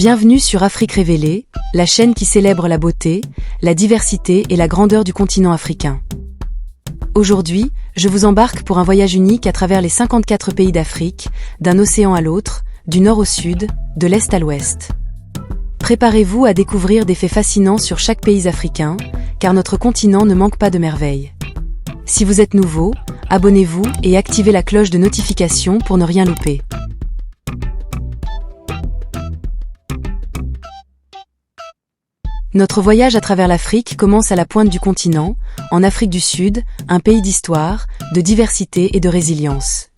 Bienvenue sur Afrique Révélée, la chaîne qui célèbre la beauté, la diversité et la grandeur du continent africain. Aujourd'hui, je vous embarque pour un voyage unique à travers les 54 pays d'Afrique, d'un océan à l'autre, du nord au sud, de l'est à l'ouest. Préparez-vous à découvrir des faits fascinants sur chaque pays africain, car notre continent ne manque pas de merveilles. Si vous êtes nouveau, abonnez-vous et activez la cloche de notification pour ne rien louper. Notre voyage à travers l'Afrique commence à la pointe du continent, en Afrique du Sud, un pays d'histoire, de diversité et de résilience.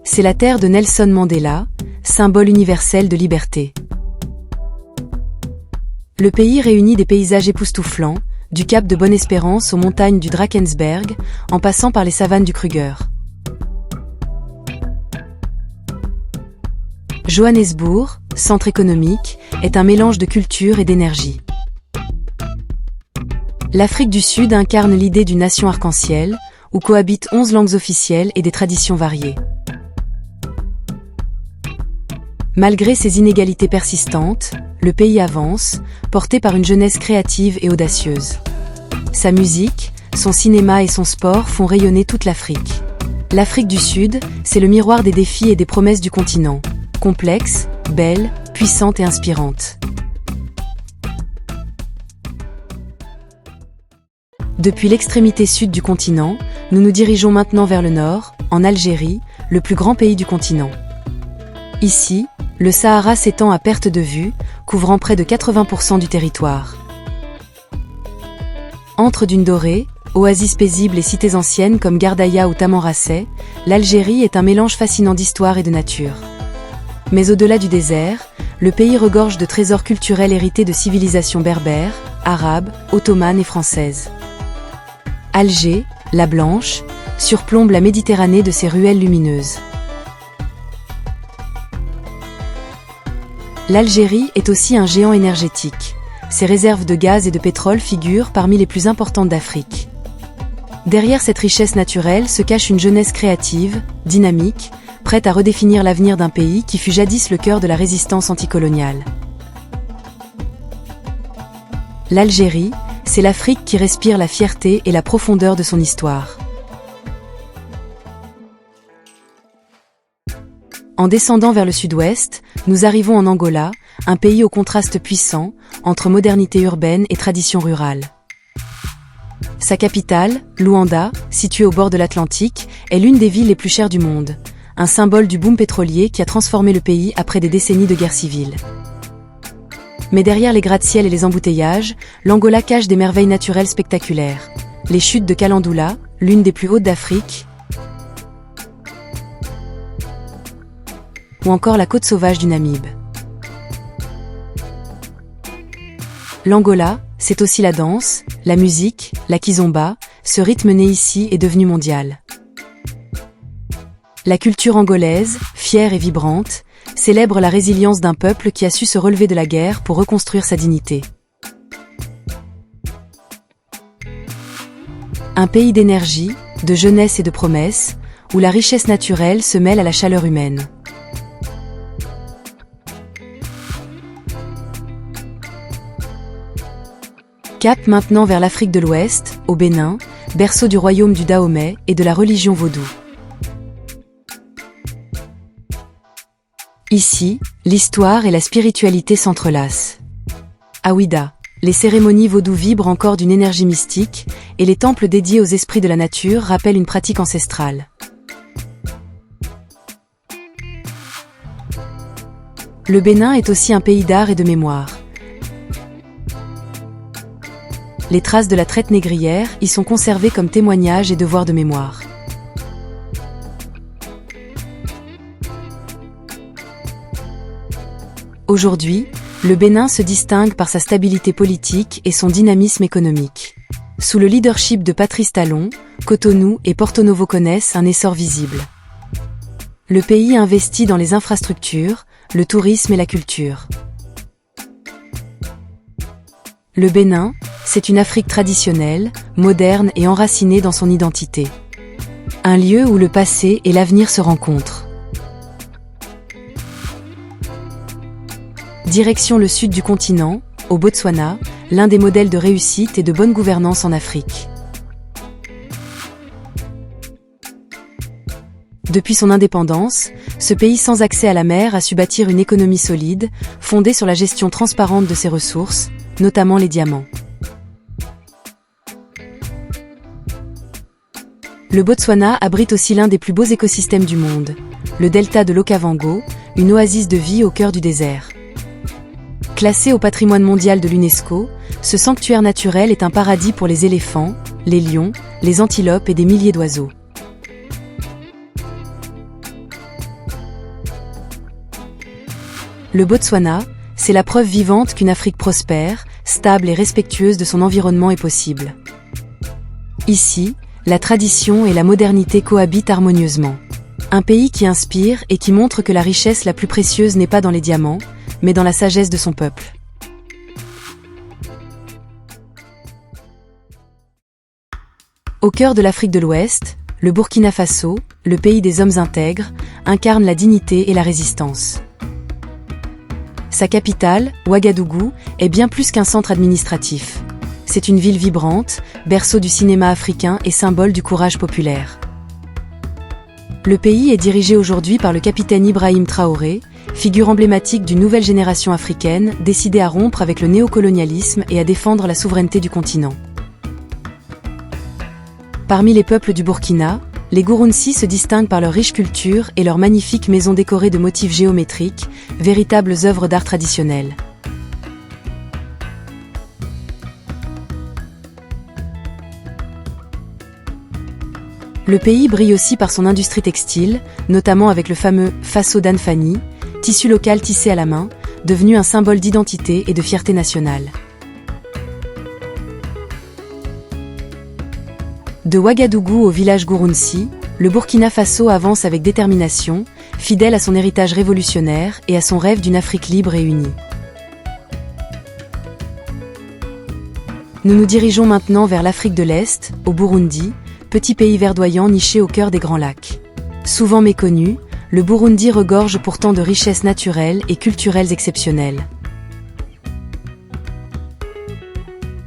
C'est la terre de Nelson Mandela, symbole universel de liberté. Le pays réunit des paysages époustouflants, du cap de Bonne-Espérance aux montagnes du Drakensberg, en passant par les savanes du Kruger. Johannesburg, centre économique, est un mélange de culture et d'énergie. L'Afrique du Sud incarne l'idée d'une nation arc-en-ciel, où cohabitent 11 langues officielles et des traditions variées. Malgré ces inégalités persistantes, le pays avance, porté par une jeunesse créative et audacieuse. Sa musique, son cinéma et son sport font rayonner toute l'Afrique. L'Afrique du Sud, c'est le miroir des défis et des promesses du continent. Complexe, belle, puissante et inspirante. Depuis l'extrémité sud du continent, nous nous dirigeons maintenant vers le nord, en Algérie, le plus grand pays du continent. Ici, le Sahara s'étend à perte de vue, couvrant près de 80% du territoire. Entre dunes dorées, oasis paisibles et cités anciennes comme Gardaïa ou Tamanrasset, l'Algérie est un mélange fascinant d'histoire et de nature. Mais au-delà du désert, le pays regorge de trésors culturels hérités de civilisations berbères, arabes, ottomanes et françaises. Alger, la Blanche, surplombe la Méditerranée de ses ruelles lumineuses. L'Algérie est aussi un géant énergétique. Ses réserves de gaz et de pétrole figurent parmi les plus importantes d'Afrique. Derrière cette richesse naturelle se cache une jeunesse créative, dynamique, prête à redéfinir l'avenir d'un pays qui fut jadis le cœur de la résistance anticoloniale. L'Algérie, c'est l'Afrique qui respire la fierté et la profondeur de son histoire. En descendant vers le sud-ouest, nous arrivons en Angola, un pays au contraste puissant, entre modernité urbaine et tradition rurale. Sa capitale, Luanda, située au bord de l'Atlantique, est l'une des villes les plus chères du monde, un symbole du boom pétrolier qui a transformé le pays après des décennies de guerre civile. Mais derrière les gratte-ciel et les embouteillages, l'Angola cache des merveilles naturelles spectaculaires. Les chutes de Kalandula, l'une des plus hautes d'Afrique, ou encore la côte sauvage du Namibe. L'Angola, c'est aussi la danse, la musique, la kizomba, ce rythme né ici est devenu mondial. La culture angolaise, fière et vibrante, célèbre la résilience d'un peuple qui a su se relever de la guerre pour reconstruire sa dignité. Un pays d'énergie, de jeunesse et de promesses, où la richesse naturelle se mêle à la chaleur humaine. Cap maintenant vers l'Afrique de l'Ouest, au Bénin, berceau du royaume du Dahomey et de la religion vaudou. Ici, l'histoire et la spiritualité s'entrelacent. À Ouidah, les cérémonies vaudou vibrent encore d'une énergie mystique, et les temples dédiés aux esprits de la nature rappellent une pratique ancestrale. Le Bénin est aussi un pays d'art et de mémoire. Les traces de la traite négrière y sont conservées comme témoignages et devoirs de mémoire. Aujourd'hui, le Bénin se distingue par sa stabilité politique et son dynamisme économique. Sous le leadership de Patrice Talon, Cotonou et Porto Novo connaissent un essor visible. Le pays investit dans les infrastructures, le tourisme et la culture. Le Bénin, c'est une Afrique traditionnelle, moderne et enracinée dans son identité. Un lieu où le passé et l'avenir se rencontrent. Direction le sud du continent, au Botswana, l'un des modèles de réussite et de bonne gouvernance en Afrique. Depuis son indépendance, ce pays sans accès à la mer a su bâtir une économie solide, fondée sur la gestion transparente de ses ressources, notamment les diamants. Le Botswana abrite aussi l'un des plus beaux écosystèmes du monde, le delta de l'Okavango, une oasis de vie au cœur du désert. Classé au patrimoine mondial de l'UNESCO, ce sanctuaire naturel est un paradis pour les éléphants, les lions, les antilopes et des milliers d'oiseaux. Le Botswana, c'est la preuve vivante qu'une Afrique prospère, stable et respectueuse de son environnement est possible. Ici, la tradition et la modernité cohabitent harmonieusement. Un pays qui inspire et qui montre que la richesse la plus précieuse n'est pas dans les diamants, mais dans la sagesse de son peuple. Au cœur de l'Afrique de l'Ouest, le Burkina Faso, le pays des hommes intègres, incarne la dignité et la résistance. Sa capitale, Ouagadougou, est bien plus qu'un centre administratif. C'est une ville vibrante, berceau du cinéma africain et symbole du courage populaire. Le pays est dirigé aujourd'hui par le capitaine Ibrahim Traoré, figure emblématique d'une nouvelle génération africaine décidée à rompre avec le néocolonialisme et à défendre la souveraineté du continent. Parmi les peuples du Burkina, les Gurunsi se distinguent par leur riche culture et leurs magnifiques maisons décorées de motifs géométriques, véritables œuvres d'art traditionnelles. Le pays brille aussi par son industrie textile, notamment avec le fameux Faso d'Anfani, tissu local tissé à la main, devenu un symbole d'identité et de fierté nationale. De Ouagadougou au village Gurunsi, le Burkina Faso avance avec détermination, fidèle à son héritage révolutionnaire et à son rêve d'une Afrique libre et unie. Nous nous dirigeons maintenant vers l'Afrique de l'Est, au Burundi, petit pays verdoyant niché au cœur des Grands Lacs. Souvent méconnu, le Burundi regorge pourtant de richesses naturelles et culturelles exceptionnelles.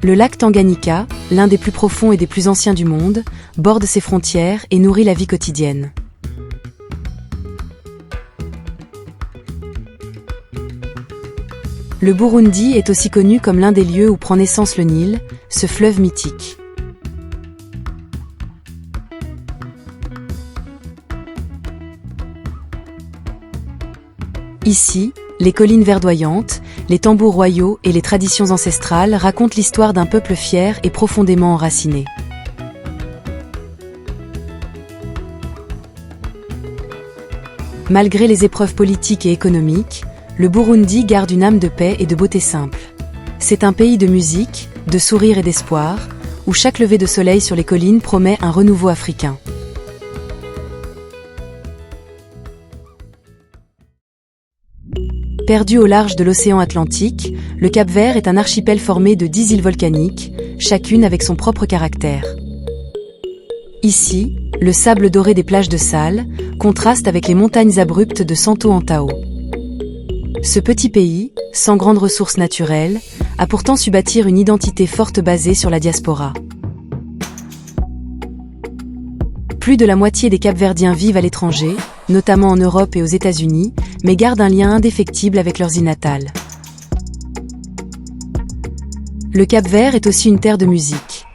Le lac Tanganyika, l'un des plus profonds et des plus anciens du monde, borde ses frontières et nourrit la vie quotidienne. Le Burundi est aussi connu comme l'un des lieux où prend naissance le Nil, ce fleuve mythique. Ici, les collines verdoyantes, les tambours royaux et les traditions ancestrales racontent l'histoire d'un peuple fier et profondément enraciné. Malgré les épreuves politiques et économiques, le Burundi garde une âme de paix et de beauté simple. C'est un pays de musique, de sourire et d'espoir, où chaque lever de soleil sur les collines promet un renouveau africain. Perdu au large de l'océan Atlantique, le Cap-Vert est un archipel formé de 10 îles volcaniques, chacune avec son propre caractère. Ici, le sable doré des plages de Sal contraste avec les montagnes abruptes de Santo Antao. Ce petit pays, sans grandes ressources naturelles, a pourtant su bâtir une identité forte basée sur la diaspora. Plus de la moitié des Capverdiens vivent à l'étranger, notamment en Europe et aux États-Unis, mais gardent un lien indéfectible avec leurs îles natales. Le Cap-Vert est aussi une terre de musique.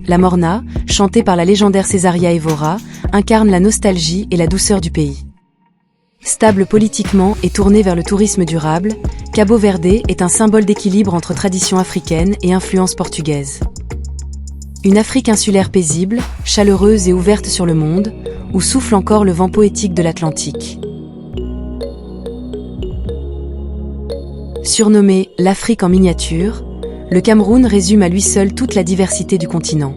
La morna, chantée par la légendaire Césaria Évora, incarne la nostalgie et la douceur du pays. Stable politiquement et tournée vers le tourisme durable, Cabo Verde est un symbole d'équilibre entre tradition africaine et influence portugaise. Une Afrique insulaire paisible, chaleureuse et ouverte sur le monde, où souffle encore le vent poétique de l'Atlantique. Surnommé « l'Afrique en miniature », le Cameroun résume à lui seul toute la diversité du continent.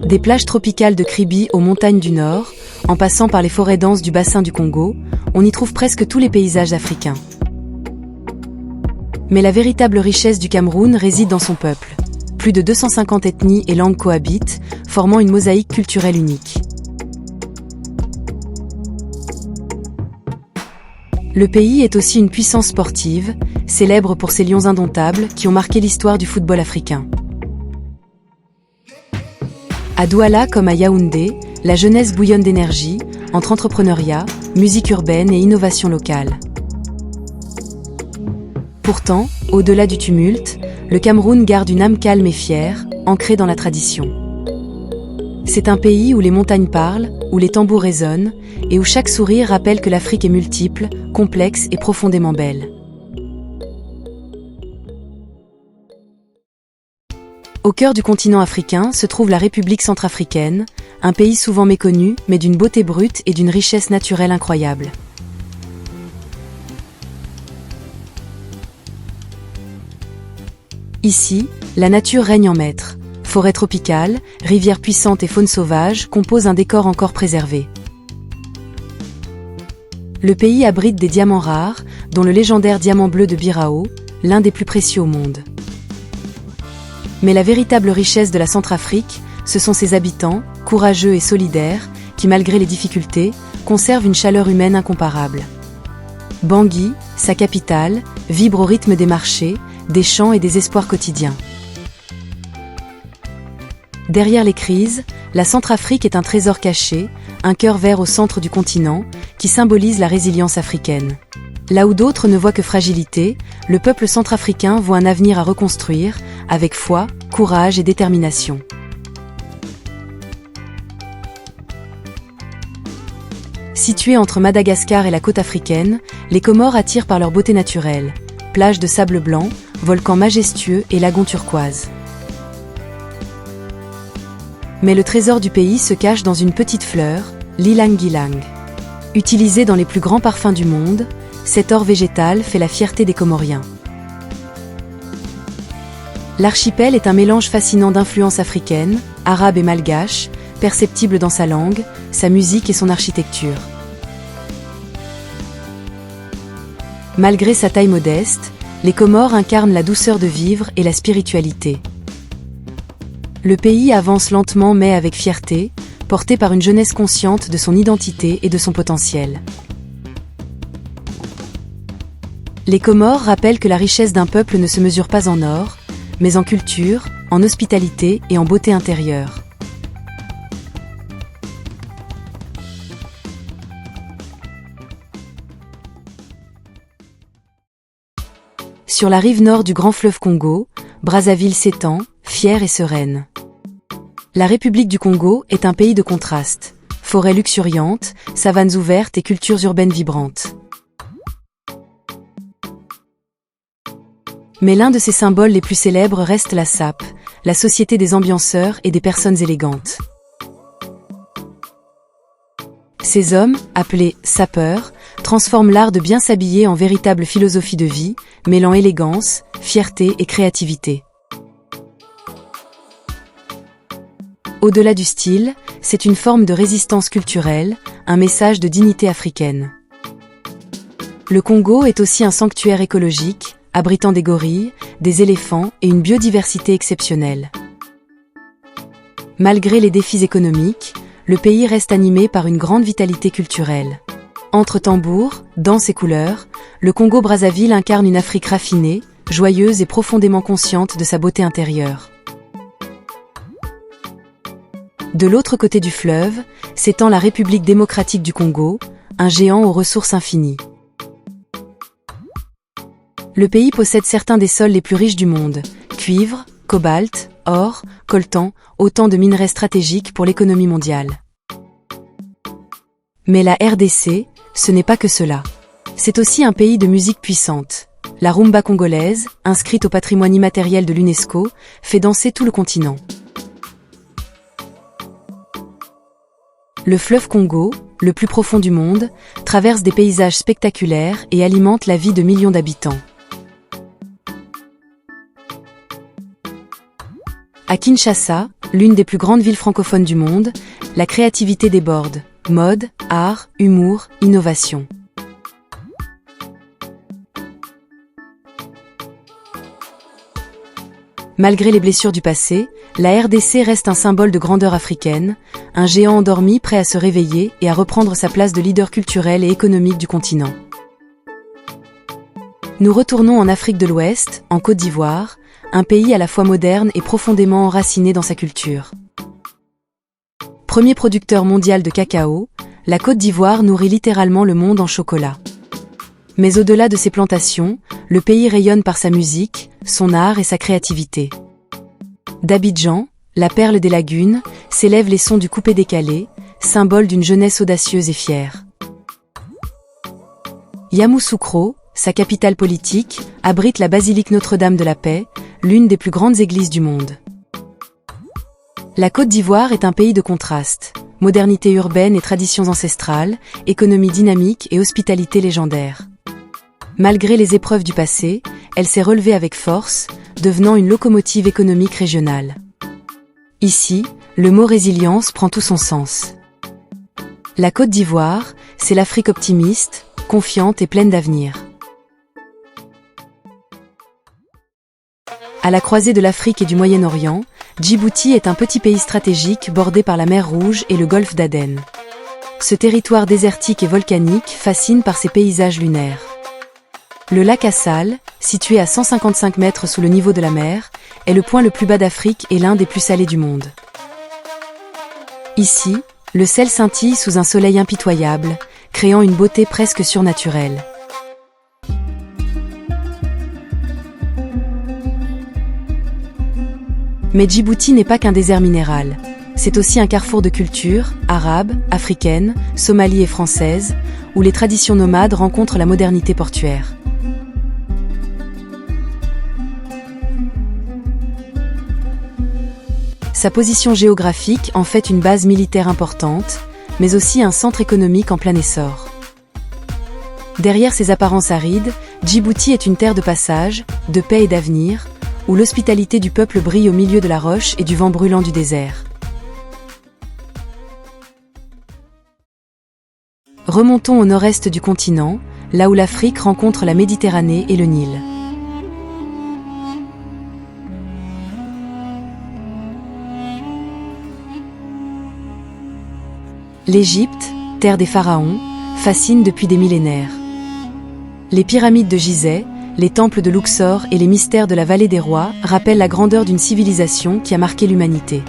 Des plages tropicales de Kribi aux montagnes du Nord, en passant par les forêts denses du bassin du Congo, on y trouve presque tous les paysages africains. Mais la véritable richesse du Cameroun réside dans son peuple. Plus de 250 ethnies et langues cohabitent, formant une mosaïque culturelle unique. Le pays est aussi une puissance sportive, célèbre pour ses lions indomptables qui ont marqué l'histoire du football africain. À Douala comme à Yaoundé, la jeunesse bouillonne d'énergie, entre entrepreneuriat, musique urbaine et innovation locale. Pourtant, au-delà du tumulte, le Cameroun garde une âme calme et fière, ancrée dans la tradition. C'est un pays où les montagnes parlent, où les tambours résonnent, et où chaque sourire rappelle que l'Afrique est multiple, complexe et profondément belle. Au cœur du continent africain se trouve la République centrafricaine, un pays souvent méconnu, mais d'une beauté brute et d'une richesse naturelle incroyable. Ici, la nature règne en maître. Forêts tropicales, rivières puissantes et faune sauvage composent un décor encore préservé. Le pays abrite des diamants rares, dont le légendaire diamant bleu de Birao, l'un des plus précieux au monde. Mais la véritable richesse de la Centrafrique, ce sont ses habitants, courageux et solidaires, qui malgré les difficultés, conservent une chaleur humaine incomparable. Bangui, sa capitale, vibre au rythme des marchés, des chants et des espoirs quotidiens. Derrière les crises, la Centrafrique est un trésor caché, un cœur vert au centre du continent, qui symbolise la résilience africaine. Là où d'autres ne voient que fragilité, le peuple centrafricain voit un avenir à reconstruire, avec foi, courage et détermination. Situés entre Madagascar et la côte africaine, les Comores attirent par leur beauté naturelle. Plages de sable blanc, volcans majestueux et lagons turquoises. Mais le trésor du pays se cache dans une petite fleur, l'ilang-ilang. Utilisé dans les plus grands parfums du monde, cet or végétal fait la fierté des Comoriens. L'archipel est un mélange fascinant d'influences africaines, arabes et malgaches, perceptibles dans sa langue, sa musique et son architecture. Malgré sa taille modeste, les Comores incarnent la douceur de vivre et la spiritualité. Le pays avance lentement mais avec fierté, porté par une jeunesse consciente de son identité et de son potentiel. Les Comores rappellent que la richesse d'un peuple ne se mesure pas en or, mais en culture, en hospitalité et en beauté intérieure. Sur la rive nord du grand fleuve Congo, Brazzaville s'étend, fière et sereine. La République du Congo est un pays de contrastes. Forêts luxuriantes, savanes ouvertes et cultures urbaines vibrantes. Mais l'un de ses symboles les plus célèbres reste la SAP, la société des ambianceurs et des personnes élégantes. Ces hommes, appelés sapeurs, transforment l'art de bien s'habiller en véritable philosophie de vie, mêlant élégance, fierté et créativité. Au-delà du style, c'est une forme de résistance culturelle, un message de dignité africaine. Le Congo est aussi un sanctuaire écologique, abritant des gorilles, des éléphants et une biodiversité exceptionnelle. Malgré les défis économiques, le pays reste animé par une grande vitalité culturelle. Entre tambours, danse et couleurs, le Congo-Brazzaville incarne une Afrique raffinée, joyeuse et profondément consciente de sa beauté intérieure. De l'autre côté du fleuve, s'étend la République démocratique du Congo, un géant aux ressources infinies. Le pays possède certains des sols les plus riches du monde, cuivre, cobalt, or, coltan, autant de minerais stratégiques pour l'économie mondiale. Mais la RDC, ce n'est pas que cela. C'est aussi un pays de musique puissante. La rumba congolaise, inscrite au patrimoine immatériel de l'UNESCO, fait danser tout le continent. Le fleuve Congo, le plus profond du monde, traverse des paysages spectaculaires et alimente la vie de millions d'habitants. À Kinshasa, l'une des plus grandes villes francophones du monde, la créativité déborde. Mode, art, humour, innovation. Malgré les blessures du passé, la RDC reste un symbole de grandeur africaine, un géant endormi prêt à se réveiller et à reprendre sa place de leader culturel et économique du continent. Nous retournons en Afrique de l'Ouest, en Côte d'Ivoire, un pays à la fois moderne et profondément enraciné dans sa culture. Premier producteur mondial de cacao, la Côte d'Ivoire nourrit littéralement le monde en chocolat. Mais au-delà de ses plantations, le pays rayonne par sa musique, son art et sa créativité. D'Abidjan, la perle des lagunes, s'élèvent les sons du coupé-décalé, symbole d'une jeunesse audacieuse et fière. Yamoussoukro, sa capitale politique, abrite la basilique Notre-Dame de la Paix, l'une des plus grandes églises du monde. La Côte d'Ivoire est un pays de contrastes, modernité urbaine et traditions ancestrales, économie dynamique et hospitalité légendaire. Malgré les épreuves du passé, elle s'est relevée avec force, devenant une locomotive économique régionale. Ici, le mot résilience prend tout son sens. La Côte d'Ivoire, c'est l'Afrique optimiste, confiante et pleine d'avenir. À la croisée de l'Afrique et du Moyen-Orient, Djibouti est un petit pays stratégique bordé par la mer Rouge et le golfe d'Aden. Ce territoire désertique et volcanique fascine par ses paysages lunaires. Le lac Assal, situé à 155 mètres sous le niveau de la mer, est le point le plus bas d'Afrique et l'un des plus salés du monde. Ici, le sel scintille sous un soleil impitoyable, créant une beauté presque surnaturelle. Mais Djibouti n'est pas qu'un désert minéral. C'est aussi un carrefour de cultures, arabes, africaines, somalies et françaises, où les traditions nomades rencontrent la modernité portuaire. Sa position géographique en fait une base militaire importante, mais aussi un centre économique en plein essor. Derrière ses apparences arides, Djibouti est une terre de passage, de paix et d'avenir, où l'hospitalité du peuple brille au milieu de la roche et du vent brûlant du désert. Remontons au nord-est du continent, là où l'Afrique rencontre la Méditerranée et le Nil. L'Égypte, terre des pharaons, fascine depuis des millénaires. Les pyramides de Gizeh, les temples de Luxor et les mystères de la vallée des rois rappellent la grandeur d'une civilisation qui a marqué l'humanité.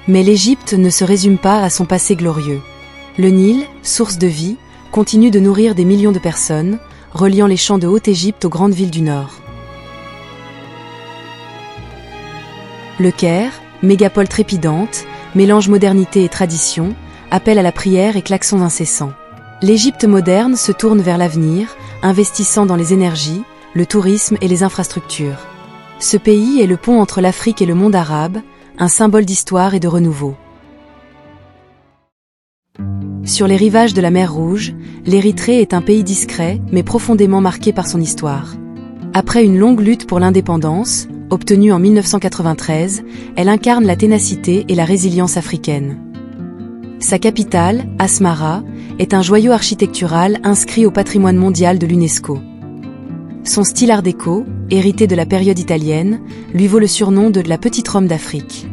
Mais l'Égypte ne se résume pas à son passé glorieux. Le Nil, source de vie, continue de nourrir des millions de personnes, reliant les champs de Haute-Égypte aux grandes villes du Nord. Le Caire, mégapole trépidante, mélange modernité et tradition, appelle à la prière et klaxons incessants. L'Égypte moderne se tourne vers l'avenir, investissant dans les énergies, le tourisme et les infrastructures. Ce pays est le pont entre l'Afrique et le monde arabe, un symbole d'histoire et de renouveau. Sur les rivages de la mer Rouge, l'Érythrée est un pays discret, mais profondément marqué par son histoire. Après une longue lutte pour l'indépendance, obtenue en 1993, elle incarne la ténacité et la résilience africaine. Sa capitale, Asmara, est un joyau architectural inscrit au patrimoine mondial de l'UNESCO. Son style art déco, hérité de la période italienne, lui vaut le surnom de la Petite Rome d'Afrique.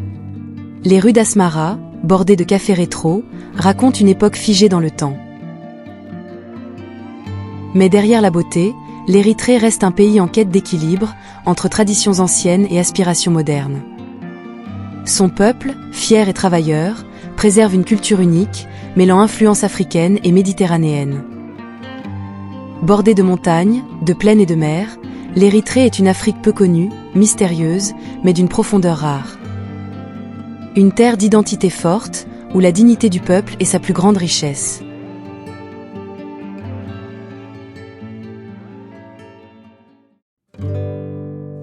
Les rues d'Asmara, bordées de cafés rétro, racontent une époque figée dans le temps. Mais derrière la beauté, l'Érythrée reste un pays en quête d'équilibre entre traditions anciennes et aspirations modernes. Son peuple, fier et travailleur, préserve une culture unique, mêlant influences africaines et méditerranéennes. Bordée de montagnes, de plaines et de mers, l'Érythrée est une Afrique peu connue, mystérieuse, mais d'une profondeur rare. Une terre d'identité forte, où la dignité du peuple est sa plus grande richesse.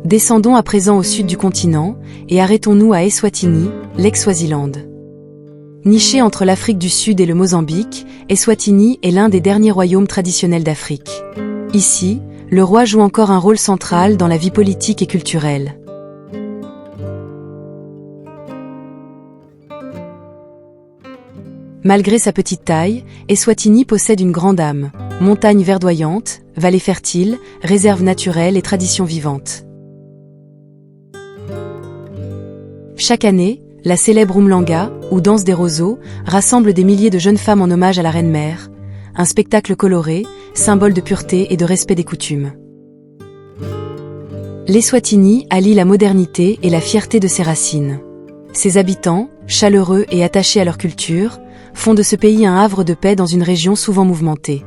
Descendons à présent au sud du continent, et arrêtons-nous à Eswatini, l'ex-Swaziland. Niché entre l'Afrique du Sud et le Mozambique, Eswatini est l'un des derniers royaumes traditionnels d'Afrique. Ici, le roi joue encore un rôle central dans la vie politique et culturelle. Malgré sa petite taille, Eswatini possède une grande âme, montagnes verdoyantes, vallées fertiles, réserves naturelles et traditions vivantes. Chaque année, la célèbre Umhlanga, ou danse des roseaux, rassemble des milliers de jeunes femmes en hommage à la Reine-Mère, un spectacle coloré, symbole de pureté et de respect des coutumes. L'Eswatini allie la modernité et la fierté de ses racines. Ses habitants, chaleureux et attachés à leur culture, font de ce pays un havre de paix dans une région souvent mouvementée.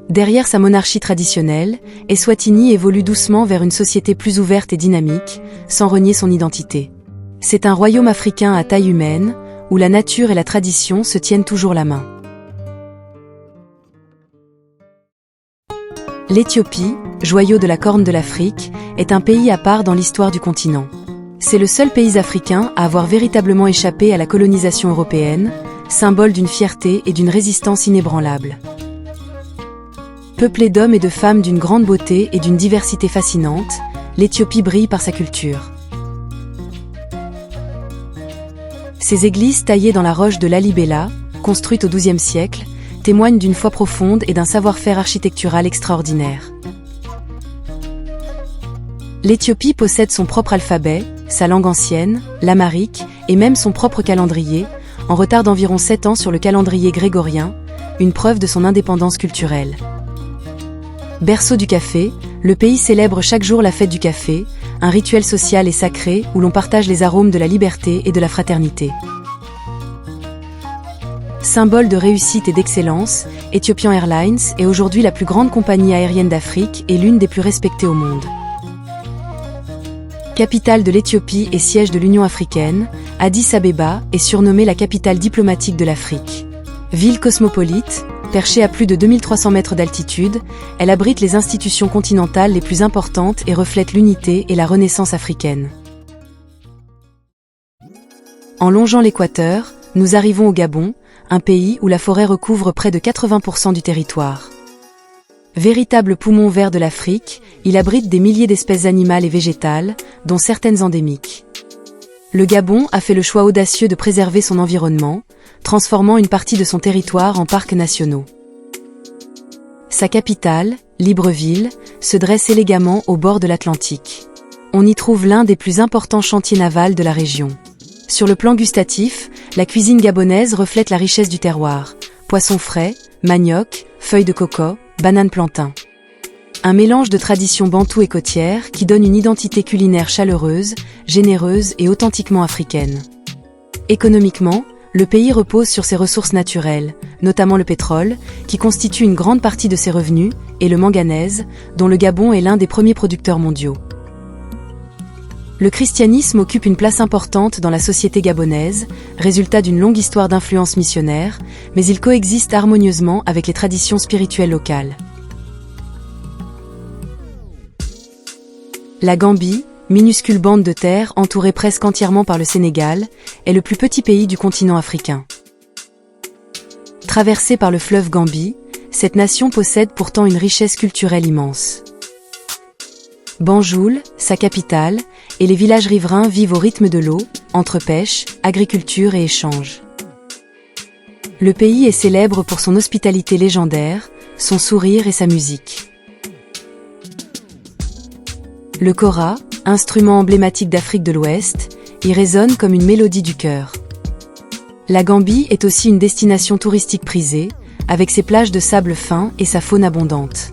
Derrière sa monarchie traditionnelle, Eswatini évolue doucement vers une société plus ouverte et dynamique, sans renier son identité. C'est un royaume africain à taille humaine, où la nature et la tradition se tiennent toujours la main. L'Éthiopie, joyau de la Corne de l'Afrique, est un pays à part dans l'histoire du continent. C'est le seul pays africain à avoir véritablement échappé à la colonisation européenne, symbole d'une fierté et d'une résistance inébranlables. Peuplée d'hommes et de femmes d'une grande beauté et d'une diversité fascinante, l'Éthiopie brille par sa culture. Ces églises taillées dans la roche de Lalibela, construites au XIIe siècle, témoignent d'une foi profonde et d'un savoir-faire architectural extraordinaire. L'Éthiopie possède son propre alphabet, sa langue ancienne, l'amharique, et même son propre calendrier, en retard d'environ 7 ans sur le calendrier grégorien, une preuve de son indépendance culturelle. Berceau du café, le pays célèbre chaque jour la fête du café, un rituel social et sacré où l'on partage les arômes de la liberté et de la fraternité. Symbole de réussite et d'excellence, Ethiopian Airlines est aujourd'hui la plus grande compagnie aérienne d'Afrique et l'une des plus respectées au monde. Capitale de l'Éthiopie et siège de l'Union africaine, Addis Abeba est surnommée la capitale diplomatique de l'Afrique. Ville cosmopolite, perchée à plus de 2300 mètres d'altitude, elle abrite les institutions continentales les plus importantes et reflète l'unité et la renaissance africaine. En longeant l'équateur, nous arrivons au Gabon, un pays où la forêt recouvre près de 80% du territoire. Véritable poumon vert de l'Afrique, il abrite des milliers d'espèces animales et végétales, dont certaines endémiques. Le Gabon a fait le choix audacieux de préserver son environnement, transformant une partie de son territoire en parcs nationaux. Sa capitale, Libreville, se dresse élégamment au bord de l'Atlantique. On y trouve l'un des plus importants chantiers navals de la région. Sur le plan gustatif, la cuisine gabonaise reflète la richesse du terroir. Poissons frais, manioc, feuilles de coco, bananes plantain. Un mélange de traditions bantoues et côtières qui donne une identité culinaire chaleureuse, généreuse et authentiquement africaine. Économiquement, le pays repose sur ses ressources naturelles, notamment le pétrole, qui constitue une grande partie de ses revenus, et le manganèse, dont le Gabon est l'un des premiers producteurs mondiaux. Le christianisme occupe une place importante dans la société gabonaise, résultat d'une longue histoire d'influence missionnaire, mais il coexiste harmonieusement avec les traditions spirituelles locales. La Gambie, minuscule bande de terre entourée presque entièrement par le Sénégal, est le plus petit pays du continent africain. Traversée par le fleuve Gambie, cette nation possède pourtant une richesse culturelle immense. Banjul, sa capitale, et les villages riverains vivent au rythme de l'eau, entre pêche, agriculture et échange. Le pays est célèbre pour son hospitalité légendaire, son sourire et sa musique. Le kora, instrument emblématique d'Afrique de l'Ouest, y résonne comme une mélodie du cœur. La Gambie est aussi une destination touristique prisée, avec ses plages de sable fin et sa faune abondante.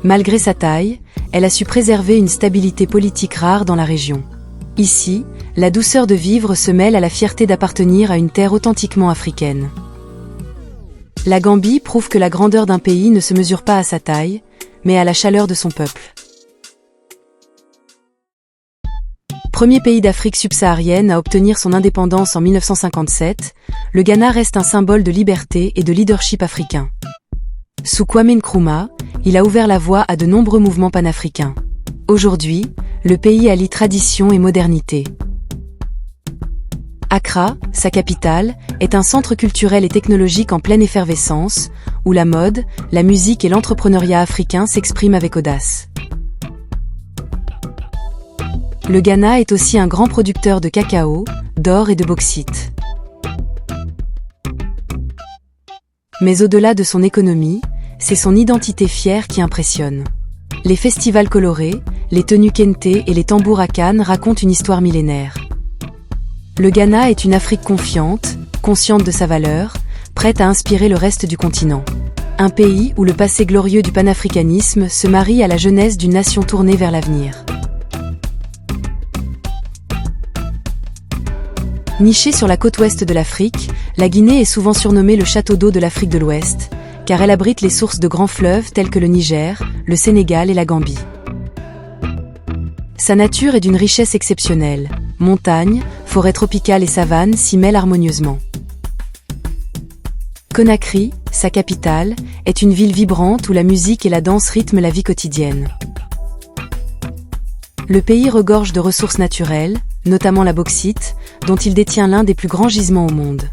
Malgré sa taille, elle a su préserver une stabilité politique rare dans la région. Ici, la douceur de vivre se mêle à la fierté d'appartenir à une terre authentiquement africaine. La Gambie prouve que la grandeur d'un pays ne se mesure pas à sa taille, mais à la chaleur de son peuple. Premier pays d'Afrique subsaharienne à obtenir son indépendance en 1957, le Ghana reste un symbole de liberté et de leadership africain. Sous Kwame Nkrumah, il a ouvert la voie à de nombreux mouvements panafricains. Aujourd'hui, le pays allie tradition et modernité. Accra, sa capitale, est un centre culturel et technologique en pleine effervescence, où la mode, la musique et l'entrepreneuriat africain s'expriment avec audace. Le Ghana est aussi un grand producteur de cacao, d'or et de bauxite. Mais au-delà de son économie, c'est son identité fière qui impressionne. Les festivals colorés, les tenues kente et les tambours à canne racontent une histoire millénaire. Le Ghana est une Afrique confiante, consciente de sa valeur, prête à inspirer le reste du continent. Un pays où le passé glorieux du panafricanisme se marie à la jeunesse d'une nation tournée vers l'avenir. Nichée sur la côte ouest de l'Afrique, la Guinée est souvent surnommée le château d'eau de l'Afrique de l'Ouest, car elle abrite les sources de grands fleuves tels que le Niger, le Sénégal et la Gambie. Sa nature est d'une richesse exceptionnelle. Montagnes, forêts tropicales et savanes s'y mêlent harmonieusement. Conakry, sa capitale, est une ville vibrante où la musique et la danse rythment la vie quotidienne. Le pays regorge de ressources naturelles, notamment la bauxite, dont il détient l'un des plus grands gisements au monde.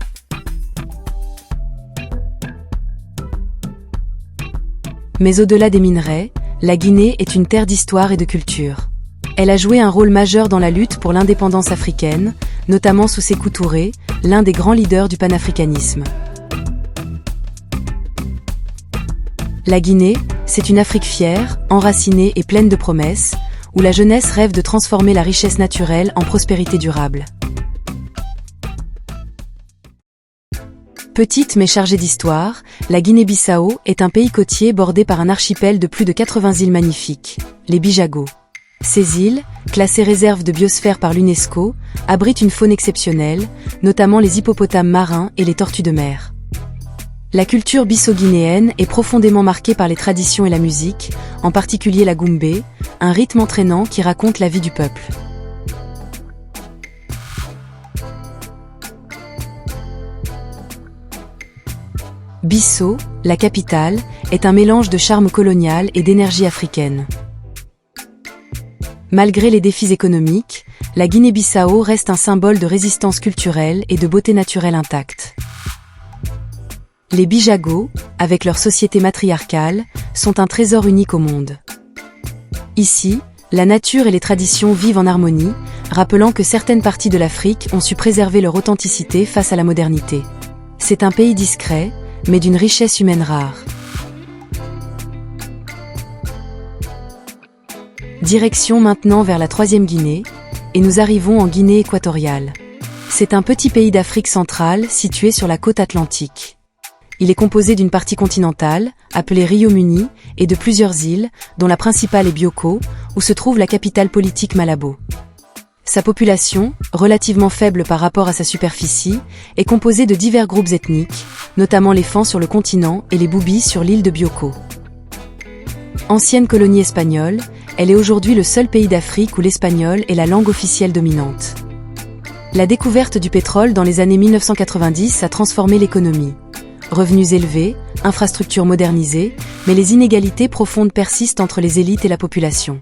Mais au-delà des minerais, la Guinée est une terre d'histoire et de culture. Elle a joué un rôle majeur dans la lutte pour l'indépendance africaine, notamment sous Sékou Touré, l'un des grands leaders du panafricanisme. La Guinée, c'est une Afrique fière, enracinée et pleine de promesses, où la jeunesse rêve de transformer la richesse naturelle en prospérité durable. Petite mais chargée d'histoire, la Guinée-Bissau est un pays côtier bordé par un archipel de plus de 80 îles magnifiques, les Bijagos. Ces îles, classées réserve de biosphère par l'UNESCO, abritent une faune exceptionnelle, notamment les hippopotames marins et les tortues de mer. La culture bissau-guinéenne est profondément marquée par les traditions et la musique, en particulier la goumbé, un rythme entraînant qui raconte la vie du peuple. Bissau, la capitale, est un mélange de charme colonial et d'énergie africaine. Malgré les défis économiques, la Guinée-Bissau reste un symbole de résistance culturelle et de beauté naturelle intacte. Les Bijagos, avec leur société matriarcale, sont un trésor unique au monde. Ici, la nature et les traditions vivent en harmonie, rappelant que certaines parties de l'Afrique ont su préserver leur authenticité face à la modernité. C'est un pays discret, mais d'une richesse humaine rare. Direction maintenant vers la 3e Guinée, et nous arrivons en Guinée équatoriale. C'est un petit pays d'Afrique centrale situé sur la côte atlantique. Il est composé d'une partie continentale, appelée Rio Muni, et de plusieurs îles, dont la principale est Bioko, où se trouve la capitale politique Malabo. Sa population, relativement faible par rapport à sa superficie, est composée de divers groupes ethniques, notamment les Fans sur le continent et les Boubis sur l'île de Bioko. Ancienne colonie espagnole, elle est aujourd'hui le seul pays d'Afrique où l'espagnol est la langue officielle dominante. La découverte du pétrole dans les années 1990 a transformé l'économie. Revenus élevés, infrastructures modernisées, mais les inégalités profondes persistent entre les élites et la population.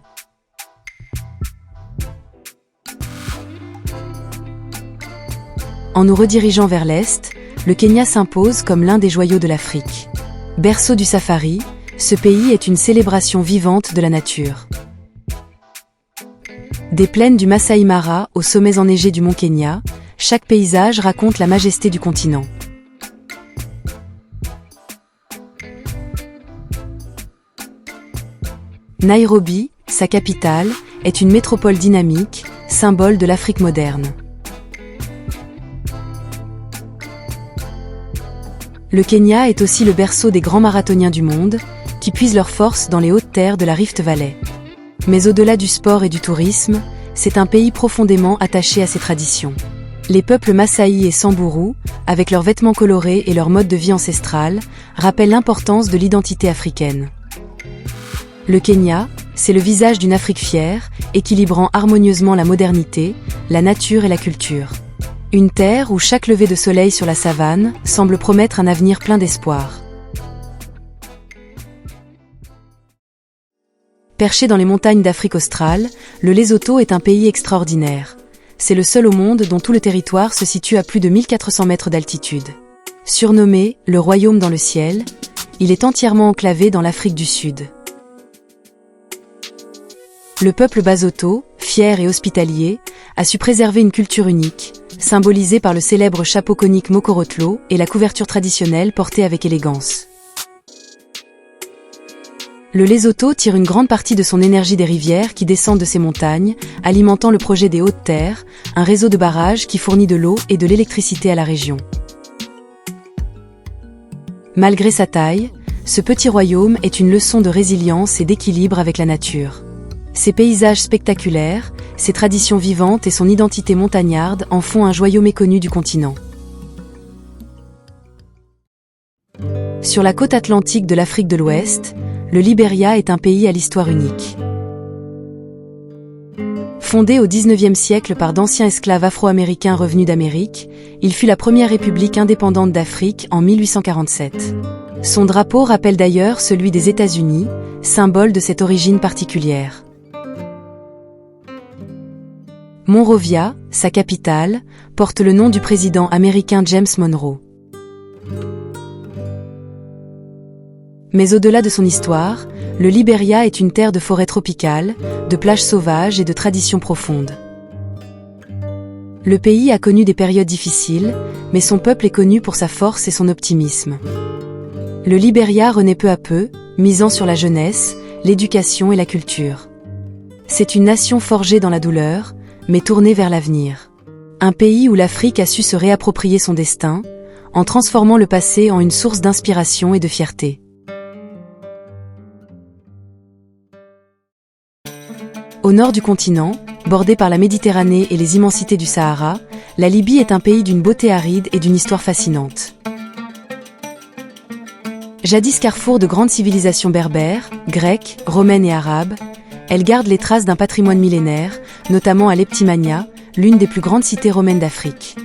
En nous redirigeant vers l'Est, le Kenya s'impose comme l'un des joyaux de l'Afrique. Berceau du safari, ce pays est une célébration vivante de la nature. Des plaines du Masai Mara aux sommets enneigés du mont Kenya, chaque paysage raconte la majesté du continent. Nairobi, sa capitale, est une métropole dynamique, symbole de l'Afrique moderne. Le Kenya est aussi le berceau des grands marathoniens du monde, qui puisent leur force dans les hautes terres de la Rift Valley. Mais au-delà du sport et du tourisme, c'est un pays profondément attaché à ses traditions. Les peuples Maasai et Samburu, avec leurs vêtements colorés et leur mode de vie ancestral, rappellent l'importance de l'identité africaine. Le Kenya, c'est le visage d'une Afrique fière, équilibrant harmonieusement la modernité, la nature et la culture. Une terre où chaque lever de soleil sur la savane semble promettre un avenir plein d'espoir. Perché dans les montagnes d'Afrique australe, le Lesotho est un pays extraordinaire. C'est le seul au monde dont tout le territoire se situe à plus de 1400 mètres d'altitude. Surnommé « le royaume dans le ciel », il est entièrement enclavé dans l'Afrique du Sud. Le peuple Basotho, fier et hospitalier, a su préserver une culture unique, symbolisée par le célèbre chapeau conique Mokorotlo et la couverture traditionnelle portée avec élégance. Le Lesotho tire une grande partie de son énergie des rivières qui descendent de ses montagnes, alimentant le projet des Hautes-Terres, un réseau de barrages qui fournit de l'eau et de l'électricité à la région. Malgré sa taille, ce petit royaume est une leçon de résilience et d'équilibre avec la nature. Ses paysages spectaculaires, ses traditions vivantes et son identité montagnarde en font un joyau méconnu du continent. Sur la côte atlantique de l'Afrique de l'Ouest, le Libéria est un pays à l'histoire unique. Fondé au XIXe siècle par d'anciens esclaves afro-américains revenus d'Amérique, il fut la première république indépendante d'Afrique en 1847. Son drapeau rappelle d'ailleurs celui des États-Unis, symbole de cette origine particulière. Monrovia, sa capitale, porte le nom du président américain James Monroe. Mais au-delà de son histoire, le Libéria est une terre de forêts tropicales, de plages sauvages et de traditions profondes. Le pays a connu des périodes difficiles, mais son peuple est connu pour sa force et son optimisme. Le Libéria renaît peu à peu, misant sur la jeunesse, l'éducation et la culture. C'est une nation forgée dans la douleur, mais tournée vers l'avenir. Un pays où l'Afrique a su se réapproprier son destin, en transformant le passé en une source d'inspiration et de fierté. Au nord du continent, bordé par la Méditerranée et les immensités du Sahara, la Libye est un pays d'une beauté aride et d'une histoire fascinante. Jadis carrefour de grandes civilisations berbères, grecques, romaines et arabes, elle garde les traces d'un patrimoine millénaire, notamment à Leptimania, l'une des plus grandes cités romaines d'Afrique.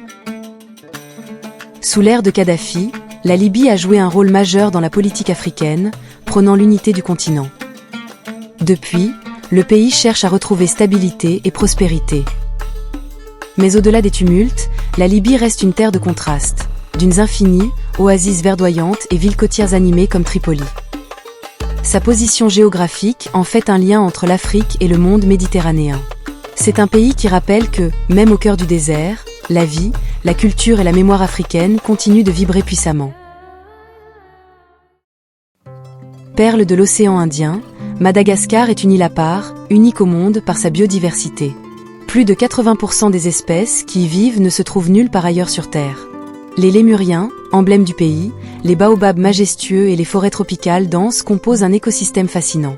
Sous l'ère de Kadhafi, la Libye a joué un rôle majeur dans la politique africaine, prônant l'unité du continent. Depuis, le pays cherche à retrouver stabilité et prospérité. Mais au-delà des tumultes, la Libye reste une terre de contrastes, dunes infinies, oasis verdoyantes et villes côtières animées comme Tripoli. Sa position géographique en fait un lien entre l'Afrique et le monde méditerranéen. C'est un pays qui rappelle que, même au cœur du désert, la vie, la culture et la mémoire africaine continuent de vibrer puissamment. Perle de l'océan Indien, Madagascar est une île à part, unique au monde par sa biodiversité. Plus de 80% des espèces qui y vivent ne se trouvent nulle part ailleurs sur Terre. Les lémuriens, emblème du pays, les baobabs majestueux et les forêts tropicales denses composent un écosystème fascinant.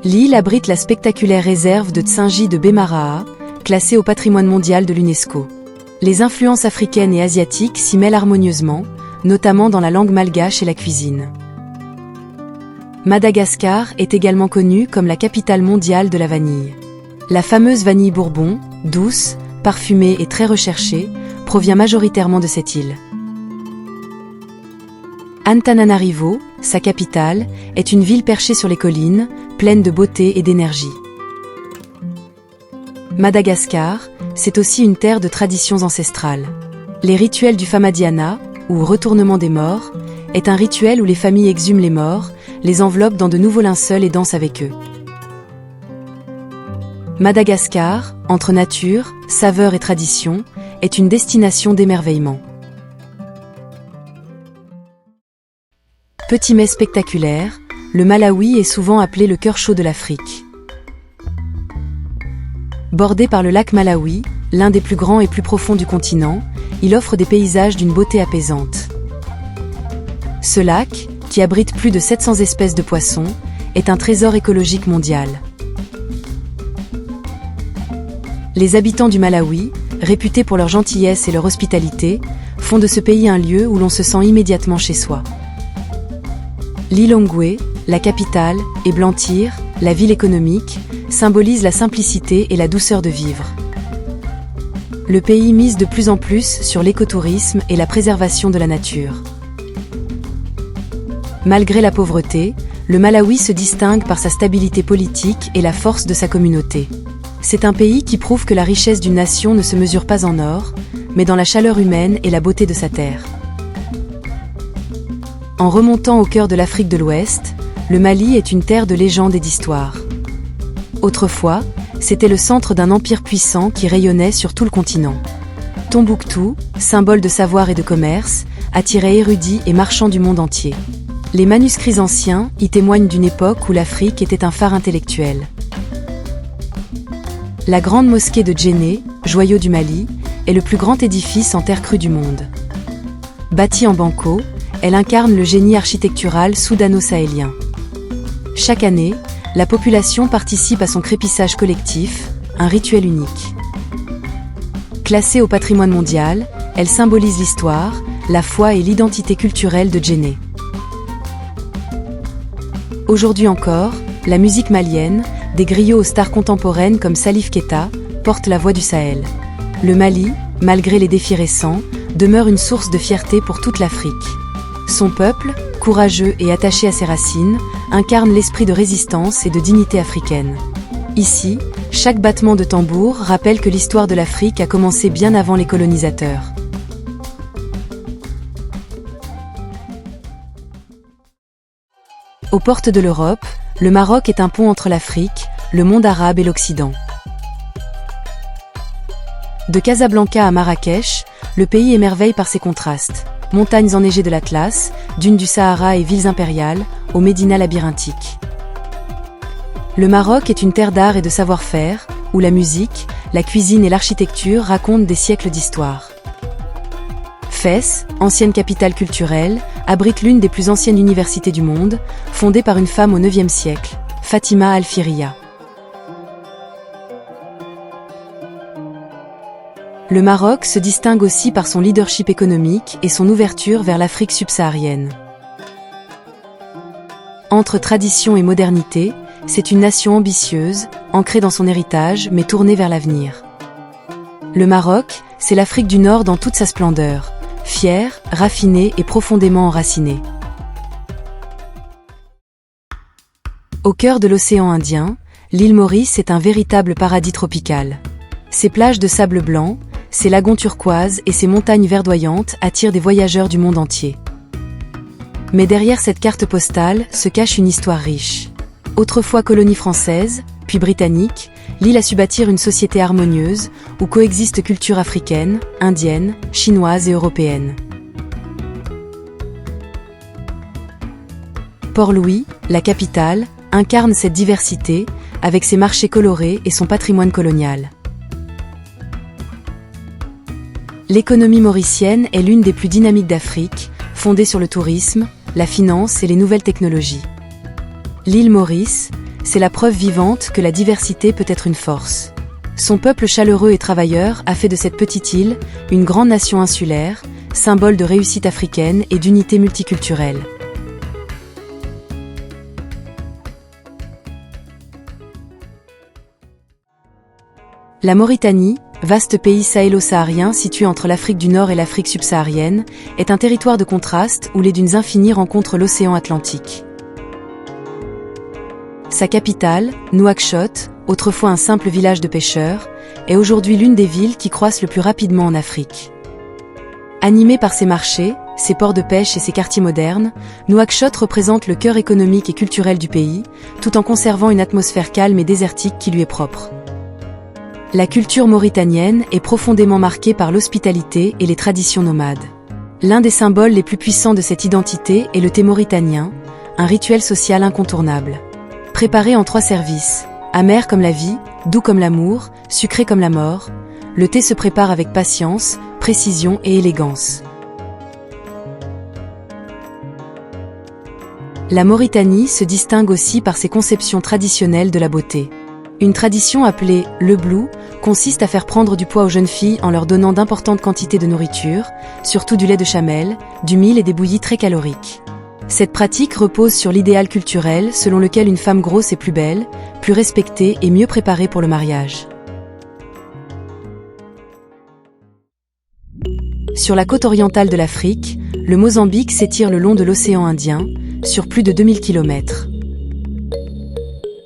L'île abrite la spectaculaire réserve de Tsingy de Bemaraha, classée au patrimoine mondial de l'UNESCO. Les influences africaines et asiatiques s'y mêlent harmonieusement, notamment dans la langue malgache et la cuisine. Madagascar est également connue comme la capitale mondiale de la vanille. La fameuse vanille Bourbon, douce, parfumée et très recherchée, provient majoritairement de cette île. Antananarivo, sa capitale, est une ville perchée sur les collines, pleine de beauté et d'énergie. Madagascar, c'est aussi une terre de traditions ancestrales. Les rituels du Famadiana, ou retournement des morts, est un rituel où les familles exhument les morts, les enveloppent dans de nouveaux linceuls et dansent avec eux. Madagascar, entre nature, saveur et tradition, est une destination d'émerveillement. Petit mets spectaculaire, le Malawi est souvent appelé le cœur chaud de l'Afrique. Bordé par le lac Malawi, l'un des plus grands et plus profonds du continent, il offre des paysages d'une beauté apaisante. Ce lac, qui abrite plus de 700 espèces de poissons, est un trésor écologique mondial. Les habitants du Malawi, réputés pour leur gentillesse et leur hospitalité, font de ce pays un lieu où l'on se sent immédiatement chez soi. Lilongwe, la capitale, et Blantyre, la ville économique, symbolisent la simplicité et la douceur de vivre. Le pays mise de plus en plus sur l'écotourisme et la préservation de la nature. Malgré la pauvreté, le Malawi se distingue par sa stabilité politique et la force de sa communauté. C'est un pays qui prouve que la richesse d'une nation ne se mesure pas en or, mais dans la chaleur humaine et la beauté de sa terre. En remontant au cœur de l'Afrique de l'Ouest, le Mali est une terre de légendes et d'histoire. Autrefois, c'était le centre d'un empire puissant qui rayonnait sur tout le continent. Tombouctou, symbole de savoir et de commerce, attirait érudits et marchands du monde entier. Les manuscrits anciens y témoignent d'une époque où l'Afrique était un phare intellectuel. La grande mosquée de Djenné, joyau du Mali, est le plus grand édifice en terre crue du monde. Bâtie en banco, elle incarne le génie architectural soudano-sahélien. Chaque année, la population participe à son crépissage collectif, un rituel unique. Classée au patrimoine mondial, elle symbolise l'histoire, la foi et l'identité culturelle de Djenné. Aujourd'hui encore, la musique malienne, des griots aux stars contemporaines comme Salif Keita, porte la voix du Sahel. Le Mali, malgré les défis récents, demeure une source de fierté pour toute l'Afrique. Son peuple, courageux et attaché à ses racines, incarne l'esprit de résistance et de dignité africaine. Ici, chaque battement de tambour rappelle que l'histoire de l'Afrique a commencé bien avant les colonisateurs. Aux portes de l'Europe, le Maroc est un pont entre l'Afrique, le monde arabe et l'Occident. De Casablanca à Marrakech, le pays émerveille par ses contrastes. Montagnes enneigées de l'Atlas, dunes du Sahara et villes impériales, aux médinas labyrinthiques. Le Maroc est une terre d'art et de savoir-faire, où la musique, la cuisine et l'architecture racontent des siècles d'histoire. Fès, ancienne capitale culturelle, abrite l'une des plus anciennes universités du monde, fondée par une femme au IXe siècle, Fatima Al-Firiya. Le Maroc se distingue aussi par son leadership économique et son ouverture vers l'Afrique subsaharienne. Entre tradition et modernité, c'est une nation ambitieuse, ancrée dans son héritage mais tournée vers l'avenir. Le Maroc, c'est l'Afrique du Nord dans toute sa splendeur, fière, raffinée et profondément enracinée. Au cœur de l'océan Indien, l'île Maurice est un véritable paradis tropical. Ses plages de sable blanc, ses lagons turquoises et ses montagnes verdoyantes attirent des voyageurs du monde entier. Mais derrière cette carte postale se cache une histoire riche. Autrefois colonie française, puis britannique, l'île a su bâtir une société harmonieuse où coexistent cultures africaines, indiennes, chinoises et européennes. Port-Louis, la capitale, incarne cette diversité avec ses marchés colorés et son patrimoine colonial. L'économie mauricienne est l'une des plus dynamiques d'Afrique, fondée sur le tourisme, la finance et les nouvelles technologies. L'île Maurice, c'est la preuve vivante que la diversité peut être une force. Son peuple chaleureux et travailleur a fait de cette petite île une grande nation insulaire, symbole de réussite africaine et d'unité multiculturelle. La Mauritanie, vaste pays sahélo-saharien situé entre l'Afrique du Nord et l'Afrique subsaharienne, est un territoire de contraste où les dunes infinies rencontrent l'océan Atlantique. Sa capitale, Nouakchott, autrefois un simple village de pêcheurs, est aujourd'hui l'une des villes qui croissent le plus rapidement en Afrique. Animée par ses marchés, ses ports de pêche et ses quartiers modernes, Nouakchott représente le cœur économique et culturel du pays, tout en conservant une atmosphère calme et désertique qui lui est propre. La culture mauritanienne est profondément marquée par l'hospitalité et les traditions nomades. L'un des symboles les plus puissants de cette identité est le thé mauritanien, un rituel social incontournable. Préparé en 3 services, amer comme la vie, doux comme l'amour, sucré comme la mort, le thé se prépare avec patience, précision et élégance. La Mauritanie se distingue aussi par ses conceptions traditionnelles de la beauté. Une tradition appelée « le blou » consiste à faire prendre du poids aux jeunes filles en leur donnant d'importantes quantités de nourriture, surtout du lait de chamelle, du mil et des bouillies très caloriques. Cette pratique repose sur l'idéal culturel selon lequel une femme grosse est plus belle, plus respectée et mieux préparée pour le mariage. Sur la côte orientale de l'Afrique, le Mozambique s'étire le long de l'océan Indien, sur plus de 2000 km.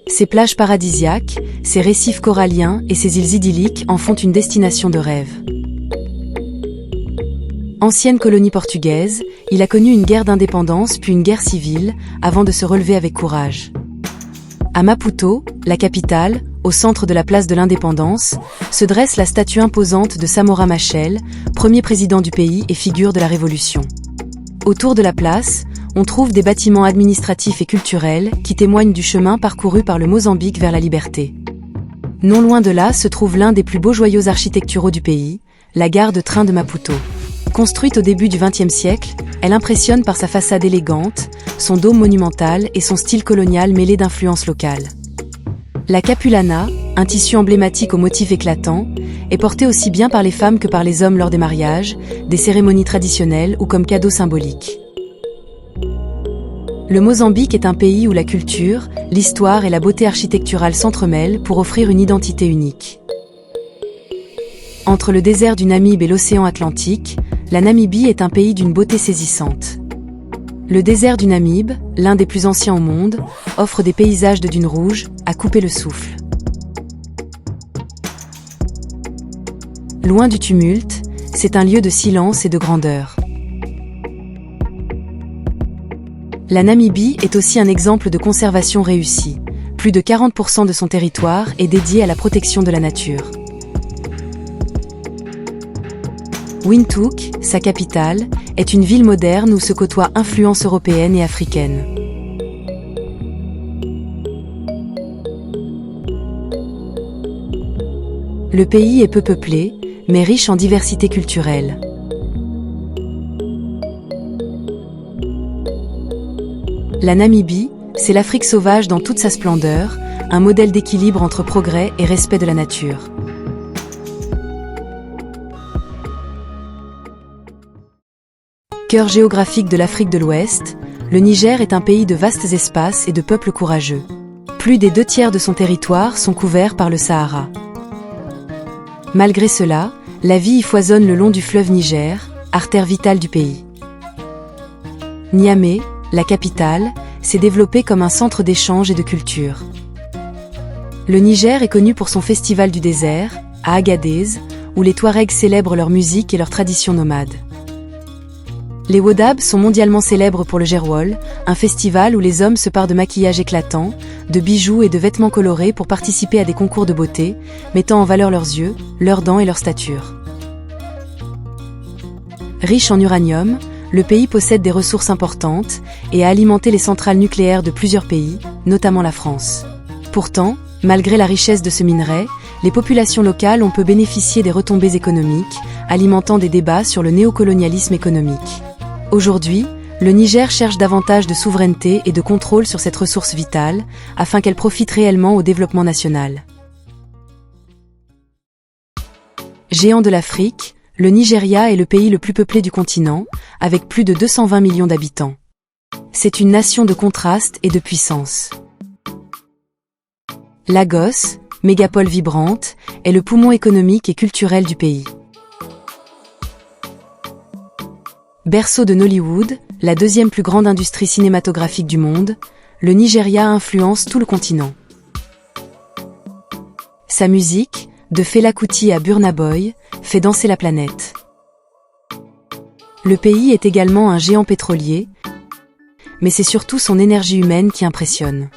Ses plages paradisiaques, ses récifs coralliens et ses îles idylliques en font une destination de rêve. Ancienne colonie portugaise, il a connu une guerre d'indépendance puis une guerre civile, avant de se relever avec courage. À Maputo, la capitale, au centre de la place de l'Indépendance, se dresse la statue imposante de Samora Machel, premier président du pays et figure de la Révolution. Autour de la place, on trouve des bâtiments administratifs et culturels qui témoignent du chemin parcouru par le Mozambique vers la liberté. Non loin de là se trouve l'un des plus beaux joyaux architecturaux du pays, la gare de train de Maputo. Construite au début du XXe siècle, elle impressionne par sa façade élégante, son dôme monumental et son style colonial mêlé d'influences locales. La capulana, un tissu emblématique aux motifs éclatants, est portée aussi bien par les femmes que par les hommes lors des mariages, des cérémonies traditionnelles ou comme cadeau symbolique. Le Mozambique est un pays où la culture, l'histoire et la beauté architecturale s'entremêlent pour offrir une identité unique. Entre le désert du Namibe et l'océan Atlantique, la Namibie est un pays d'une beauté saisissante. Le désert du Namibe, l'un des plus anciens au monde, offre des paysages de dunes rouges, à couper le souffle. Loin du tumulte, c'est un lieu de silence et de grandeur. La Namibie est aussi un exemple de conservation réussie. Plus de 40% de son territoire est dédié à la protection de la nature. Windhoek, sa capitale, est une ville moderne où se côtoient influences européennes et africaines. Le pays est peu peuplé, mais riche en diversité culturelle. La Namibie, c'est l'Afrique sauvage dans toute sa splendeur, un modèle d'équilibre entre progrès et respect de la nature. Cœur géographique de l'Afrique de l'Ouest, le Niger est un pays de vastes espaces et de peuples courageux. Plus des 2/3 de son territoire sont couverts par le Sahara. Malgré cela, la vie y foisonne le long du fleuve Niger, artère vitale du pays. Niamey, la capitale, s'est développée comme un centre d'échange et de culture. Le Niger est connu pour son festival du désert, à Agadez, où les Touaregs célèbrent leur musique et leurs traditions nomades. Les Wodab sont mondialement célèbres pour le Gerwol, un festival où les hommes se parent de maquillage éclatant, de bijoux et de vêtements colorés pour participer à des concours de beauté, mettant en valeur leurs yeux, leurs dents et leur stature. Riche en uranium, le pays possède des ressources importantes et a alimenté les centrales nucléaires de plusieurs pays, notamment la France. Pourtant, malgré la richesse de ce minerai, les populations locales ont peu bénéficié des retombées économiques, alimentant des débats sur le néocolonialisme économique. Aujourd'hui, le Niger cherche davantage de souveraineté et de contrôle sur cette ressource vitale, afin qu'elle profite réellement au développement national. Géant de l'Afrique, le Nigeria est le pays le plus peuplé du continent, avec plus de 220 millions d'habitants. C'est une nation de contraste et de puissance. Lagos, mégapole vibrante, est le poumon économique et culturel du pays. Berceau de Nollywood, la deuxième plus grande industrie cinématographique du monde, le Nigeria influence tout le continent. Sa musique, de Fela Kuti à Burna Boy, fait danser la planète. Le pays est également un géant pétrolier, mais c'est surtout son énergie humaine qui impressionne.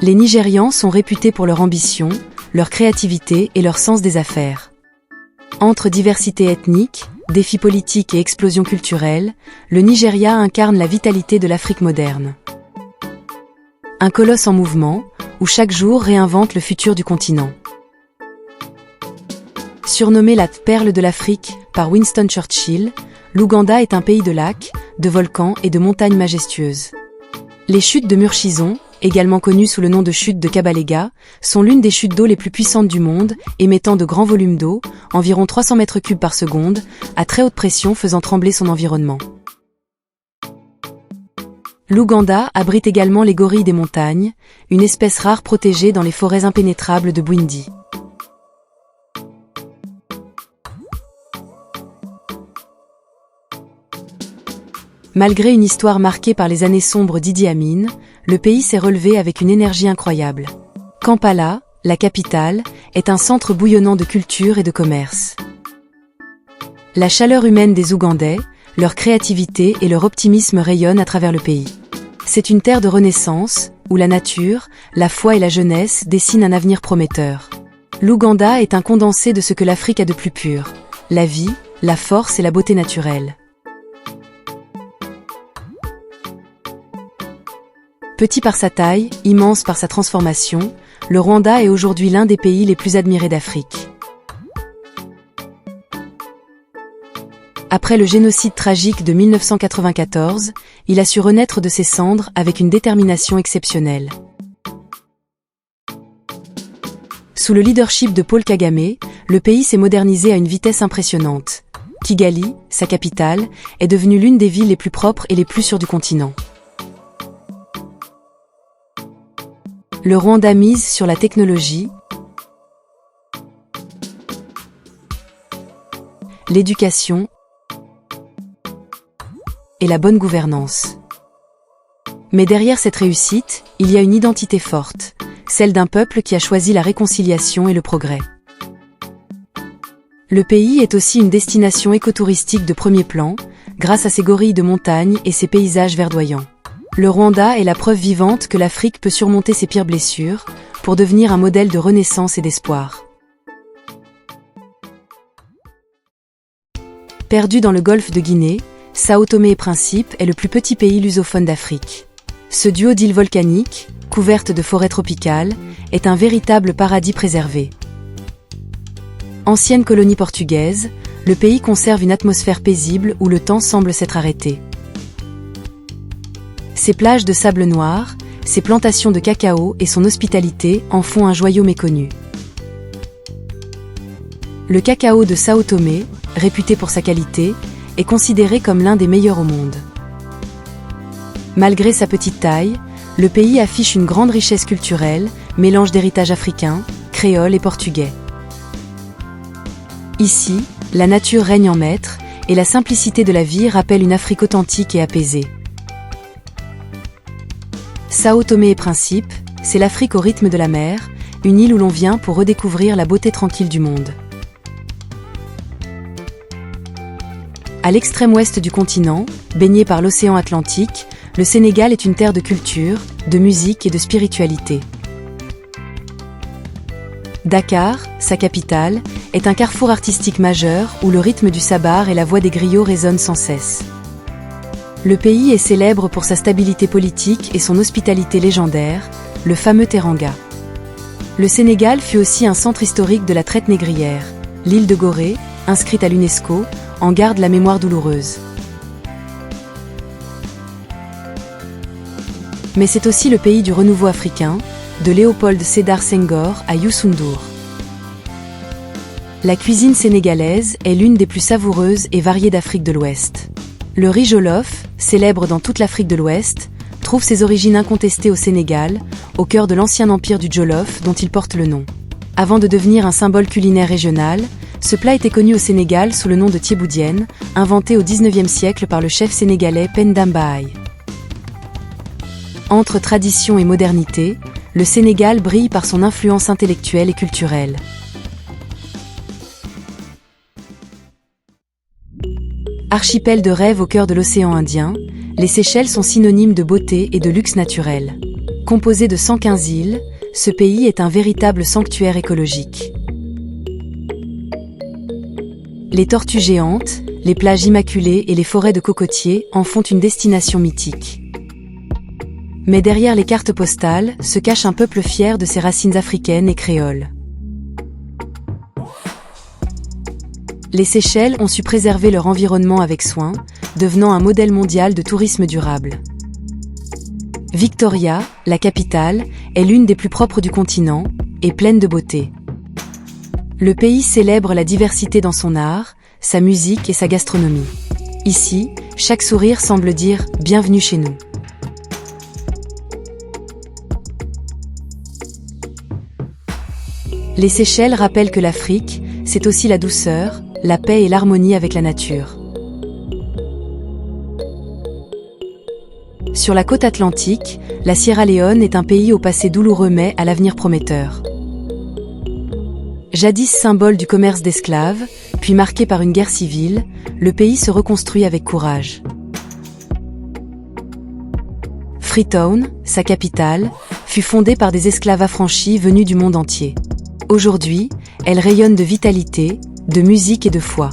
Les Nigérians sont réputés pour leur ambition, leur créativité et leur sens des affaires. Entre diversité ethnique, défis politiques et explosion culturelle, le Nigeria incarne la vitalité de l'Afrique moderne. Un colosse en mouvement, où chaque jour réinvente le futur du continent. Surnommée la perle de l'Afrique par Winston Churchill, l'Ouganda est un pays de lacs, de volcans et de montagnes majestueuses. Les chutes de Murchison, également connues sous le nom de chutes de Kabalega, sont l'une des chutes d'eau les plus puissantes du monde, émettant de grands volumes d'eau, environ 300 mètres cubes par seconde, à très haute pression faisant trembler son environnement. L'Ouganda abrite également les gorilles des montagnes, une espèce rare protégée dans les forêts impénétrables de Bwindi. Malgré une histoire marquée par les années sombres d'Idi Amin, le pays s'est relevé avec une énergie incroyable. Kampala, la capitale, est un centre bouillonnant de culture et de commerce. La chaleur humaine des Ougandais, leur créativité et leur optimisme rayonnent à travers le pays. C'est une terre de renaissance, où la nature, la foi et la jeunesse dessinent un avenir prometteur. L'Ouganda est un condensé de ce que l'Afrique a de plus pur, la vie, la force et la beauté naturelle. Petit par sa taille, immense par sa transformation, le Rwanda est aujourd'hui l'un des pays les plus admirés d'Afrique. Après le génocide tragique de 1994, il a su renaître de ses cendres avec une détermination exceptionnelle. Sous le leadership de Paul Kagame, le pays s'est modernisé à une vitesse impressionnante. Kigali, sa capitale, est devenue l'une des villes les plus propres et les plus sûres du continent. Le Rwanda mise sur la technologie, l'éducation et la bonne gouvernance. Mais derrière cette réussite, il y a une identité forte, celle d'un peuple qui a choisi la réconciliation et le progrès. Le pays est aussi une destination écotouristique de premier plan, grâce à ses gorilles de montagne et ses paysages verdoyants. Le Rwanda est la preuve vivante que l'Afrique peut surmonter ses pires blessures, pour devenir un modèle de renaissance et d'espoir. Perdu dans le golfe de Guinée, Sao Tomé et Principe est le plus petit pays lusophone d'Afrique. Ce duo d'îles volcaniques, couvertes de forêts tropicales, est un véritable paradis préservé. Ancienne colonie portugaise, le pays conserve une atmosphère paisible où le temps semble s'être arrêté. Ses plages de sable noir, ses plantations de cacao et son hospitalité en font un joyau méconnu. Le cacao de Sao Tomé, réputé pour sa qualité, est considéré comme l'un des meilleurs au monde. Malgré sa petite taille, le pays affiche une grande richesse culturelle, mélange d'héritage africain, créole et portugais. Ici, la nature règne en maître, et la simplicité de la vie rappelle une Afrique authentique et apaisée. Sao Tomé et Principe, c'est l'Afrique au rythme de la mer, une île où l'on vient pour redécouvrir la beauté tranquille du monde. À l'extrême ouest du continent, baigné par l'océan Atlantique, le Sénégal est une terre de culture, de musique et de spiritualité. Dakar, sa capitale, est un carrefour artistique majeur où le rythme du sabar et la voix des griots résonnent sans cesse. Le pays est célèbre pour sa stabilité politique et son hospitalité légendaire, le fameux Teranga. Le Sénégal fut aussi un centre historique de la traite négrière. L'île de Gorée, inscrite à l'UNESCO, en garde la mémoire douloureuse. Mais c'est aussi le pays du renouveau africain, de Léopold Sédar Senghor à Youssou N'Dour. La cuisine sénégalaise est l'une des plus savoureuses et variées d'Afrique de l'Ouest. Le riz jollof, célèbre dans toute l'Afrique de l'Ouest, trouve ses origines incontestées au Sénégal, au cœur de l'ancien empire du Jolof dont il porte le nom. Avant de devenir un symbole culinaire régional, ce plat était connu au Sénégal sous le nom de thieboudienne, inventé au XIXe siècle par le chef sénégalais Penda Mbaye. Entre tradition et modernité, le Sénégal brille par son influence intellectuelle et culturelle. Archipel de rêve au cœur de l'océan Indien, les Seychelles sont synonymes de beauté et de luxe naturel. Composé de 115 îles, ce pays est un véritable sanctuaire écologique. Les tortues géantes, les plages immaculées et les forêts de cocotiers en font une destination mythique. Mais derrière les cartes postales se cache un peuple fier de ses racines africaines et créoles. Les Seychelles ont su préserver leur environnement avec soin, devenant un modèle mondial de tourisme durable. Victoria, la capitale, est l'une des plus propres du continent, et pleine de beauté. Le pays célèbre la diversité dans son art, sa musique et sa gastronomie. Ici, chaque sourire semble dire « Bienvenue chez nous ». Les Seychelles rappellent que l'Afrique, c'est aussi la douceur, la paix et l'harmonie avec la nature. Sur la côte atlantique, la Sierra Leone est un pays au passé douloureux mais à l'avenir prometteur. Jadis symbole du commerce d'esclaves, puis marqué par une guerre civile, le pays se reconstruit avec courage. Freetown, sa capitale, fut fondée par des esclaves affranchis venus du monde entier. Aujourd'hui, elle rayonne de vitalité, de musique et de foi.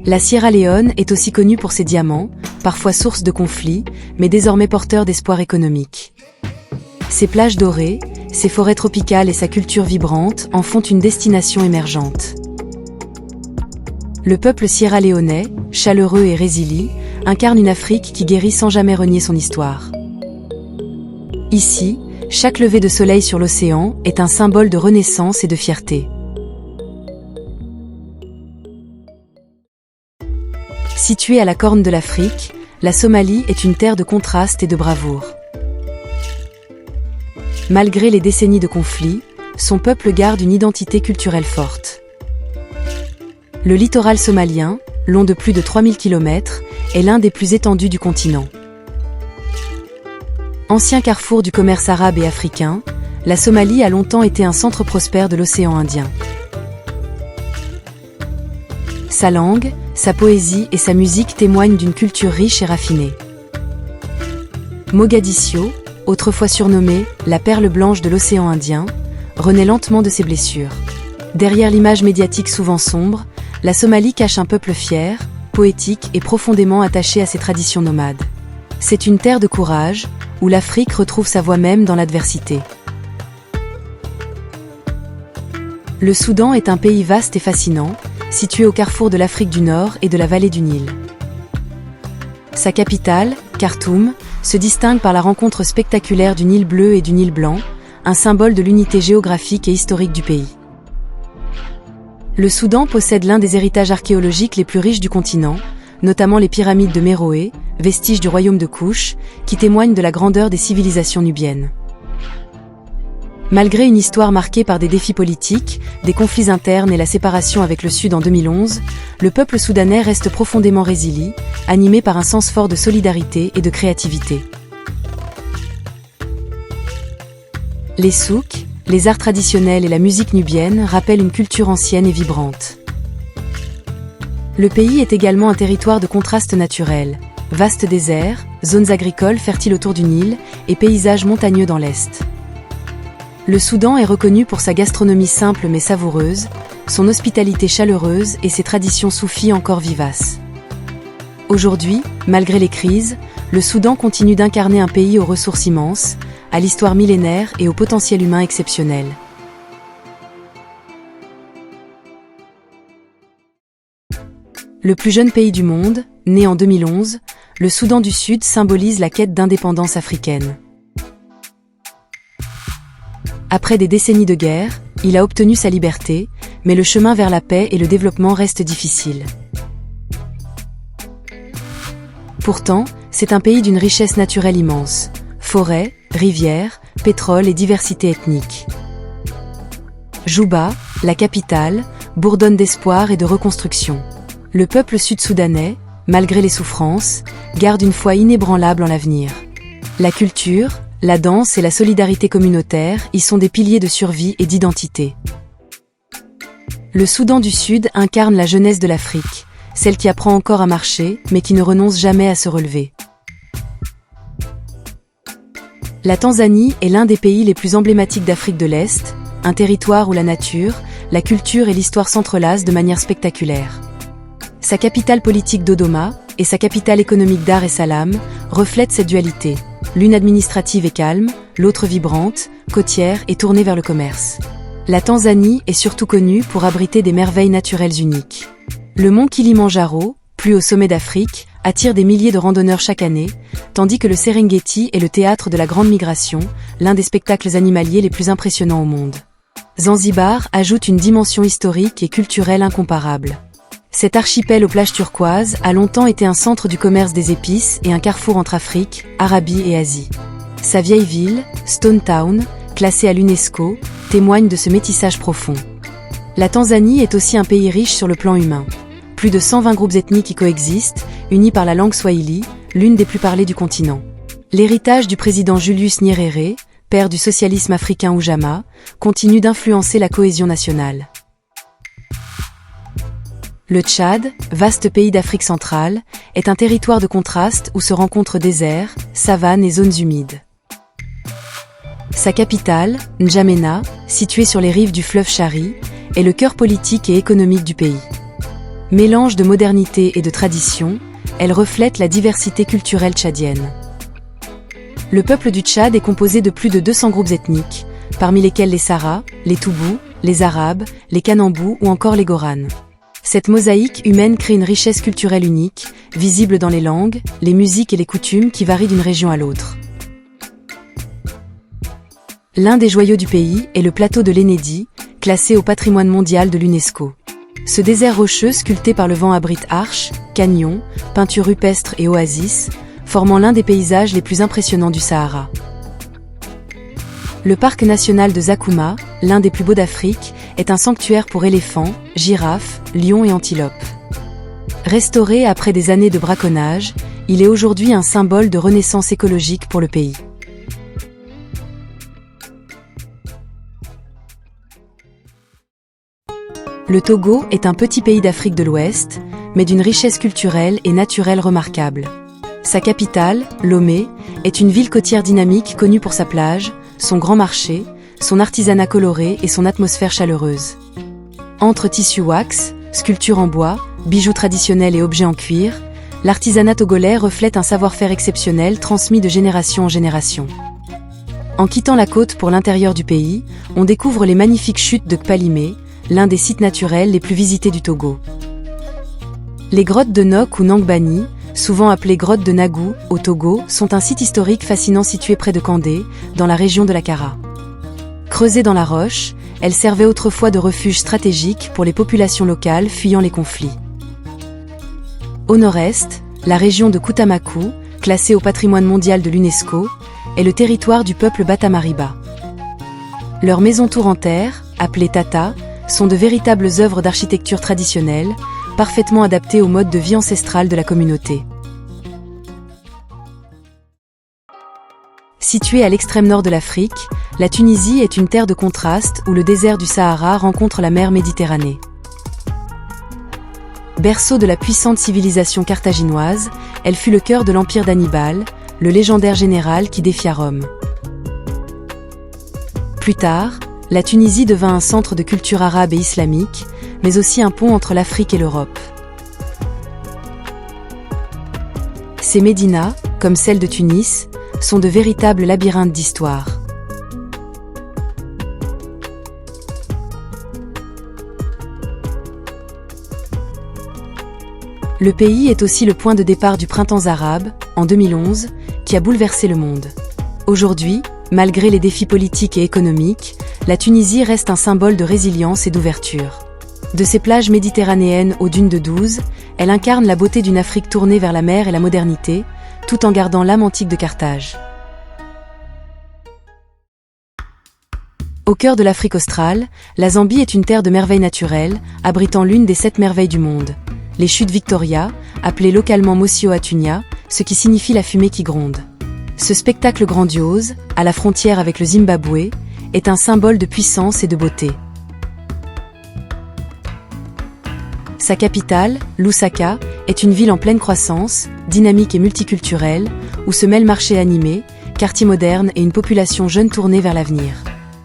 La Sierra Leone est aussi connue pour ses diamants, parfois source de conflits, mais désormais porteur d'espoir économique. Ses plages dorées, ses forêts tropicales et sa culture vibrante en font une destination émergente. Le peuple sierra-léonais, chaleureux et résilient, incarne une Afrique qui guérit sans jamais renier son histoire. Ici, chaque lever de soleil sur l'océan est un symbole de renaissance et de fierté. Située à la corne de l'Afrique, la Somalie est une terre de contraste et de bravoure. Malgré les décennies de conflits, son peuple garde une identité culturelle forte. Le littoral somalien, long de plus de 3000 km, est l'un des plus étendus du continent. Ancien carrefour du commerce arabe et africain, la Somalie a longtemps été un centre prospère de l'océan Indien. Sa langue, sa poésie et sa musique témoignent d'une culture riche et raffinée. Mogadiscio, autrefois surnommée « la perle blanche de l'océan Indien », renaît lentement de ses blessures. Derrière l'image médiatique souvent sombre, la Somalie cache un peuple fier, poétique et profondément attaché à ses traditions nomades. C'est une terre de courage, où l'Afrique retrouve sa voix même dans l'adversité. Le Soudan est un pays vaste et fascinant, situé au carrefour de l'Afrique du Nord et de la vallée du Nil. Sa capitale, Khartoum, se distingue par la rencontre spectaculaire du Nil bleu et du Nil blanc, un symbole de l'unité géographique et historique du pays. Le Soudan possède l'un des héritages archéologiques les plus riches du continent, notamment les pyramides de Méroé, vestiges du royaume de Kouch, qui témoignent de la grandeur des civilisations nubiennes. Malgré une histoire marquée par des défis politiques, des conflits internes et la séparation avec le Sud en 2011, le peuple soudanais reste profondément résilient, animé par un sens fort de solidarité et de créativité. Les souks, les arts traditionnels et la musique nubienne rappellent une culture ancienne et vibrante. Le pays est également un territoire de contrastes naturels, vastes déserts, zones agricoles fertiles autour du Nil et paysages montagneux dans l'est. Le Soudan est reconnu pour sa gastronomie simple mais savoureuse, son hospitalité chaleureuse et ses traditions soufis encore vivaces. Aujourd'hui, malgré les crises, le Soudan continue d'incarner un pays aux ressources immenses, à l'histoire millénaire et au potentiel humain exceptionnel. Le plus jeune pays du monde, né en 2011, le Soudan du Sud symbolise la quête d'indépendance africaine. Après des décennies de guerre, il a obtenu sa liberté, mais le chemin vers la paix et le développement reste difficile. Pourtant, c'est un pays d'une richesse naturelle immense. Forêts, rivières, pétrole et diversité ethnique. Djouba, la capitale, bourdonne d'espoir et de reconstruction. Le peuple sud-soudanais, malgré les souffrances, garde une foi inébranlable en l'avenir. La culture, la danse et la solidarité communautaire y sont des piliers de survie et d'identité. Le Soudan du Sud incarne la jeunesse de l'Afrique, celle qui apprend encore à marcher, mais qui ne renonce jamais à se relever. La Tanzanie est l'un des pays les plus emblématiques d'Afrique de l'Est, un territoire où la nature, la culture et l'histoire s'entrelacent de manière spectaculaire. Sa capitale politique Dodoma, et sa capitale économique Dar es Salaam, reflètent cette dualité. L'une administrative et calme, l'autre vibrante, côtière et tournée vers le commerce. La Tanzanie est surtout connue pour abriter des merveilles naturelles uniques. Le mont Kilimandjaro, plus haut sommet d'Afrique, attire des milliers de randonneurs chaque année, tandis que le Serengeti est le théâtre de la Grande Migration, l'un des spectacles animaliers les plus impressionnants au monde. Zanzibar ajoute une dimension historique et culturelle incomparable. Cet archipel aux plages turquoises a longtemps été un centre du commerce des épices et un carrefour entre Afrique, Arabie et Asie. Sa vieille ville, Stone Town, classée à l'UNESCO, témoigne de ce métissage profond. La Tanzanie est aussi un pays riche sur le plan humain. Plus de 120 groupes ethniques y coexistent, unis par la langue swahili, l'une des plus parlées du continent. L'héritage du président Julius Nyerere, père du socialisme africain Ujamaa, continue d'influencer la cohésion nationale. Le Tchad, vaste pays d'Afrique centrale, est un territoire de contraste où se rencontrent déserts, savanes et zones humides. Sa capitale, N'Djamena, située sur les rives du fleuve Chari, est le cœur politique et économique du pays. Mélange de modernité et de tradition, elle reflète la diversité culturelle tchadienne. Le peuple du Tchad est composé de plus de 200 groupes ethniques, parmi lesquels les Sahara, les Toubous, les Arabes, les Kanambous ou encore les Goranes. Cette mosaïque humaine crée une richesse culturelle unique, visible dans les langues, les musiques et les coutumes qui varient d'une région à l'autre. L'un des joyaux du pays est le plateau de l'Enedi, classé au patrimoine mondial de l'UNESCO. Ce désert rocheux sculpté par le vent abrite arches, canyons, peintures rupestres et oasis, formant l'un des paysages les plus impressionnants du Sahara. Le parc national de Zakouma, l'un des plus beaux d'Afrique, est un sanctuaire pour éléphants, girafes, lions et antilopes. Restauré après des années de braconnage, il est aujourd'hui un symbole de renaissance écologique pour le pays. Le Togo est un petit pays d'Afrique de l'Ouest, mais d'une richesse culturelle et naturelle remarquable. Sa capitale, Lomé, est une ville côtière dynamique connue pour sa plage, son grand marché, son artisanat coloré et son atmosphère chaleureuse. Entre tissus wax, sculptures en bois, bijoux traditionnels et objets en cuir, l'artisanat togolais reflète un savoir-faire exceptionnel transmis de génération en génération. En quittant la côte pour l'intérieur du pays, on découvre les magnifiques chutes de Kpalimé, l'un des sites naturels les plus visités du Togo. Les grottes de Nok ou Nangbani, souvent appelées grottes de Nagou, au Togo, sont un site historique fascinant situé près de Kandé, dans la région de la Kara. Creusées dans la roche, elles servaient autrefois de refuge stratégique pour les populations locales fuyant les conflits. Au nord-est, la région de Koutamakou, classée au patrimoine mondial de l'UNESCO, est le territoire du peuple Batamariba. Leurs maisons-tours en terre, appelées tata, sont de véritables œuvres d'architecture traditionnelle, parfaitement adaptées au mode de vie ancestral de la communauté. Située à l'extrême nord de l'Afrique, la Tunisie est une terre de contraste où le désert du Sahara rencontre la mer Méditerranée. Berceau de la puissante civilisation carthaginoise, elle fut le cœur de l'empire d'Hannibal, le légendaire général qui défia Rome. Plus tard, la Tunisie devint un centre de culture arabe et islamique, mais aussi un pont entre l'Afrique et l'Europe. Ces médinas, comme celle de Tunis, sont de véritables labyrinthes d'histoire. Le pays est aussi le point de départ du printemps arabe, en 2011, qui a bouleversé le monde. Aujourd'hui, malgré les défis politiques et économiques, la Tunisie reste un symbole de résilience et d'ouverture. De ses plages méditerranéennes aux dunes de 12, elle incarne la beauté d'une Afrique tournée vers la mer et la modernité, tout en gardant l'âme antique de Carthage. Au cœur de l'Afrique australe, la Zambie est une terre de merveilles naturelles, abritant l'une des 7 merveilles du monde. Les chutes Victoria, appelées localement Mosio Atunya, ce qui signifie la fumée qui gronde. Ce spectacle grandiose, à la frontière avec le Zimbabwe, est un symbole de puissance et de beauté. Sa capitale, Lusaka, est une ville en pleine croissance, dynamique et multiculturelle, où se mêlent marchés animés, quartiers modernes et une population jeune tournée vers l'avenir.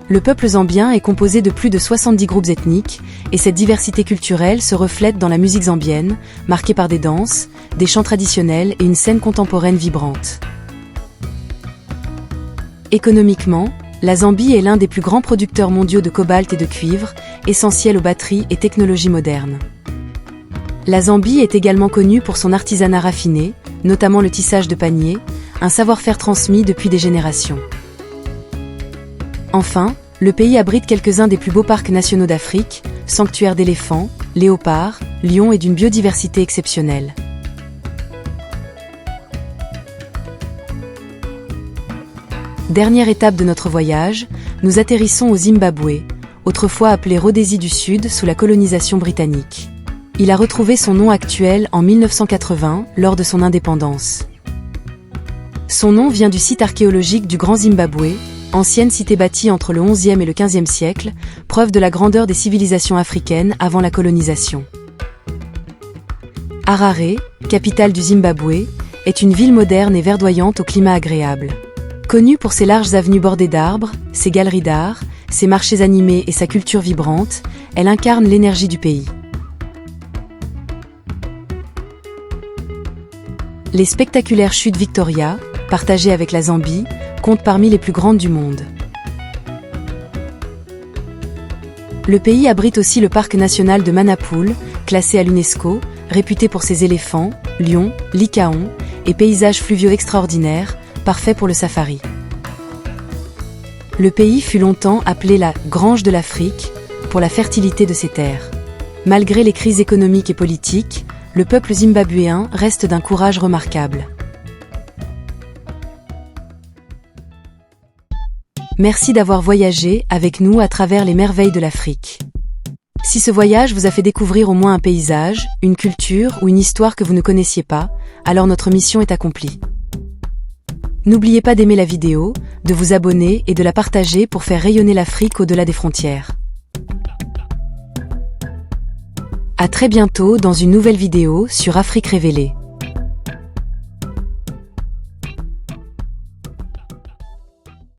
Le peuple zambien est composé de plus de 70 groupes ethniques, et cette diversité culturelle se reflète dans la musique zambienne, marquée par des danses, des chants traditionnels et une scène contemporaine vibrante. Économiquement, la Zambie est l'un des plus grands producteurs mondiaux de cobalt et de cuivre, essentiels aux batteries et technologies modernes. La Zambie est également connue pour son artisanat raffiné, notamment le tissage de paniers, un savoir-faire transmis depuis des générations. Enfin, le pays abrite quelques-uns des plus beaux parcs nationaux d'Afrique, sanctuaires d'éléphants, léopards, lions et d'une biodiversité exceptionnelle. Dernière étape de notre voyage, nous atterrissons au Zimbabwe, autrefois appelé Rhodésie du Sud sous la colonisation britannique. Il a retrouvé son nom actuel en 1980, lors de son indépendance. Son nom vient du site archéologique du Grand Zimbabwe, ancienne cité bâtie entre le XIe et le XVe siècle, preuve de la grandeur des civilisations africaines avant la colonisation. Harare, capitale du Zimbabwe, est une ville moderne et verdoyante au climat agréable. Connue pour ses larges avenues bordées d'arbres, ses galeries d'art, ses marchés animés et sa culture vibrante, elle incarne l'énergie du pays. Les spectaculaires chutes Victoria, partagées avec la Zambie, comptent parmi les plus grandes du monde. Le pays abrite aussi le parc national de Manapool, classé à l'UNESCO, réputé pour ses éléphants, lions, lycaons et paysages fluviaux extraordinaires, parfaits pour le safari. Le pays fut longtemps appelé la « Grange de l'Afrique » pour la fertilité de ses terres. Malgré les crises économiques et politiques, le peuple zimbabwéen reste d'un courage remarquable. Merci d'avoir voyagé avec nous à travers les merveilles de l'Afrique. Si ce voyage vous a fait découvrir au moins un paysage, une culture ou une histoire que vous ne connaissiez pas, alors notre mission est accomplie. N'oubliez pas d'aimer la vidéo, de vous abonner et de la partager pour faire rayonner l'Afrique au-delà des frontières. À très bientôt dans une nouvelle vidéo sur Afrique Révélée.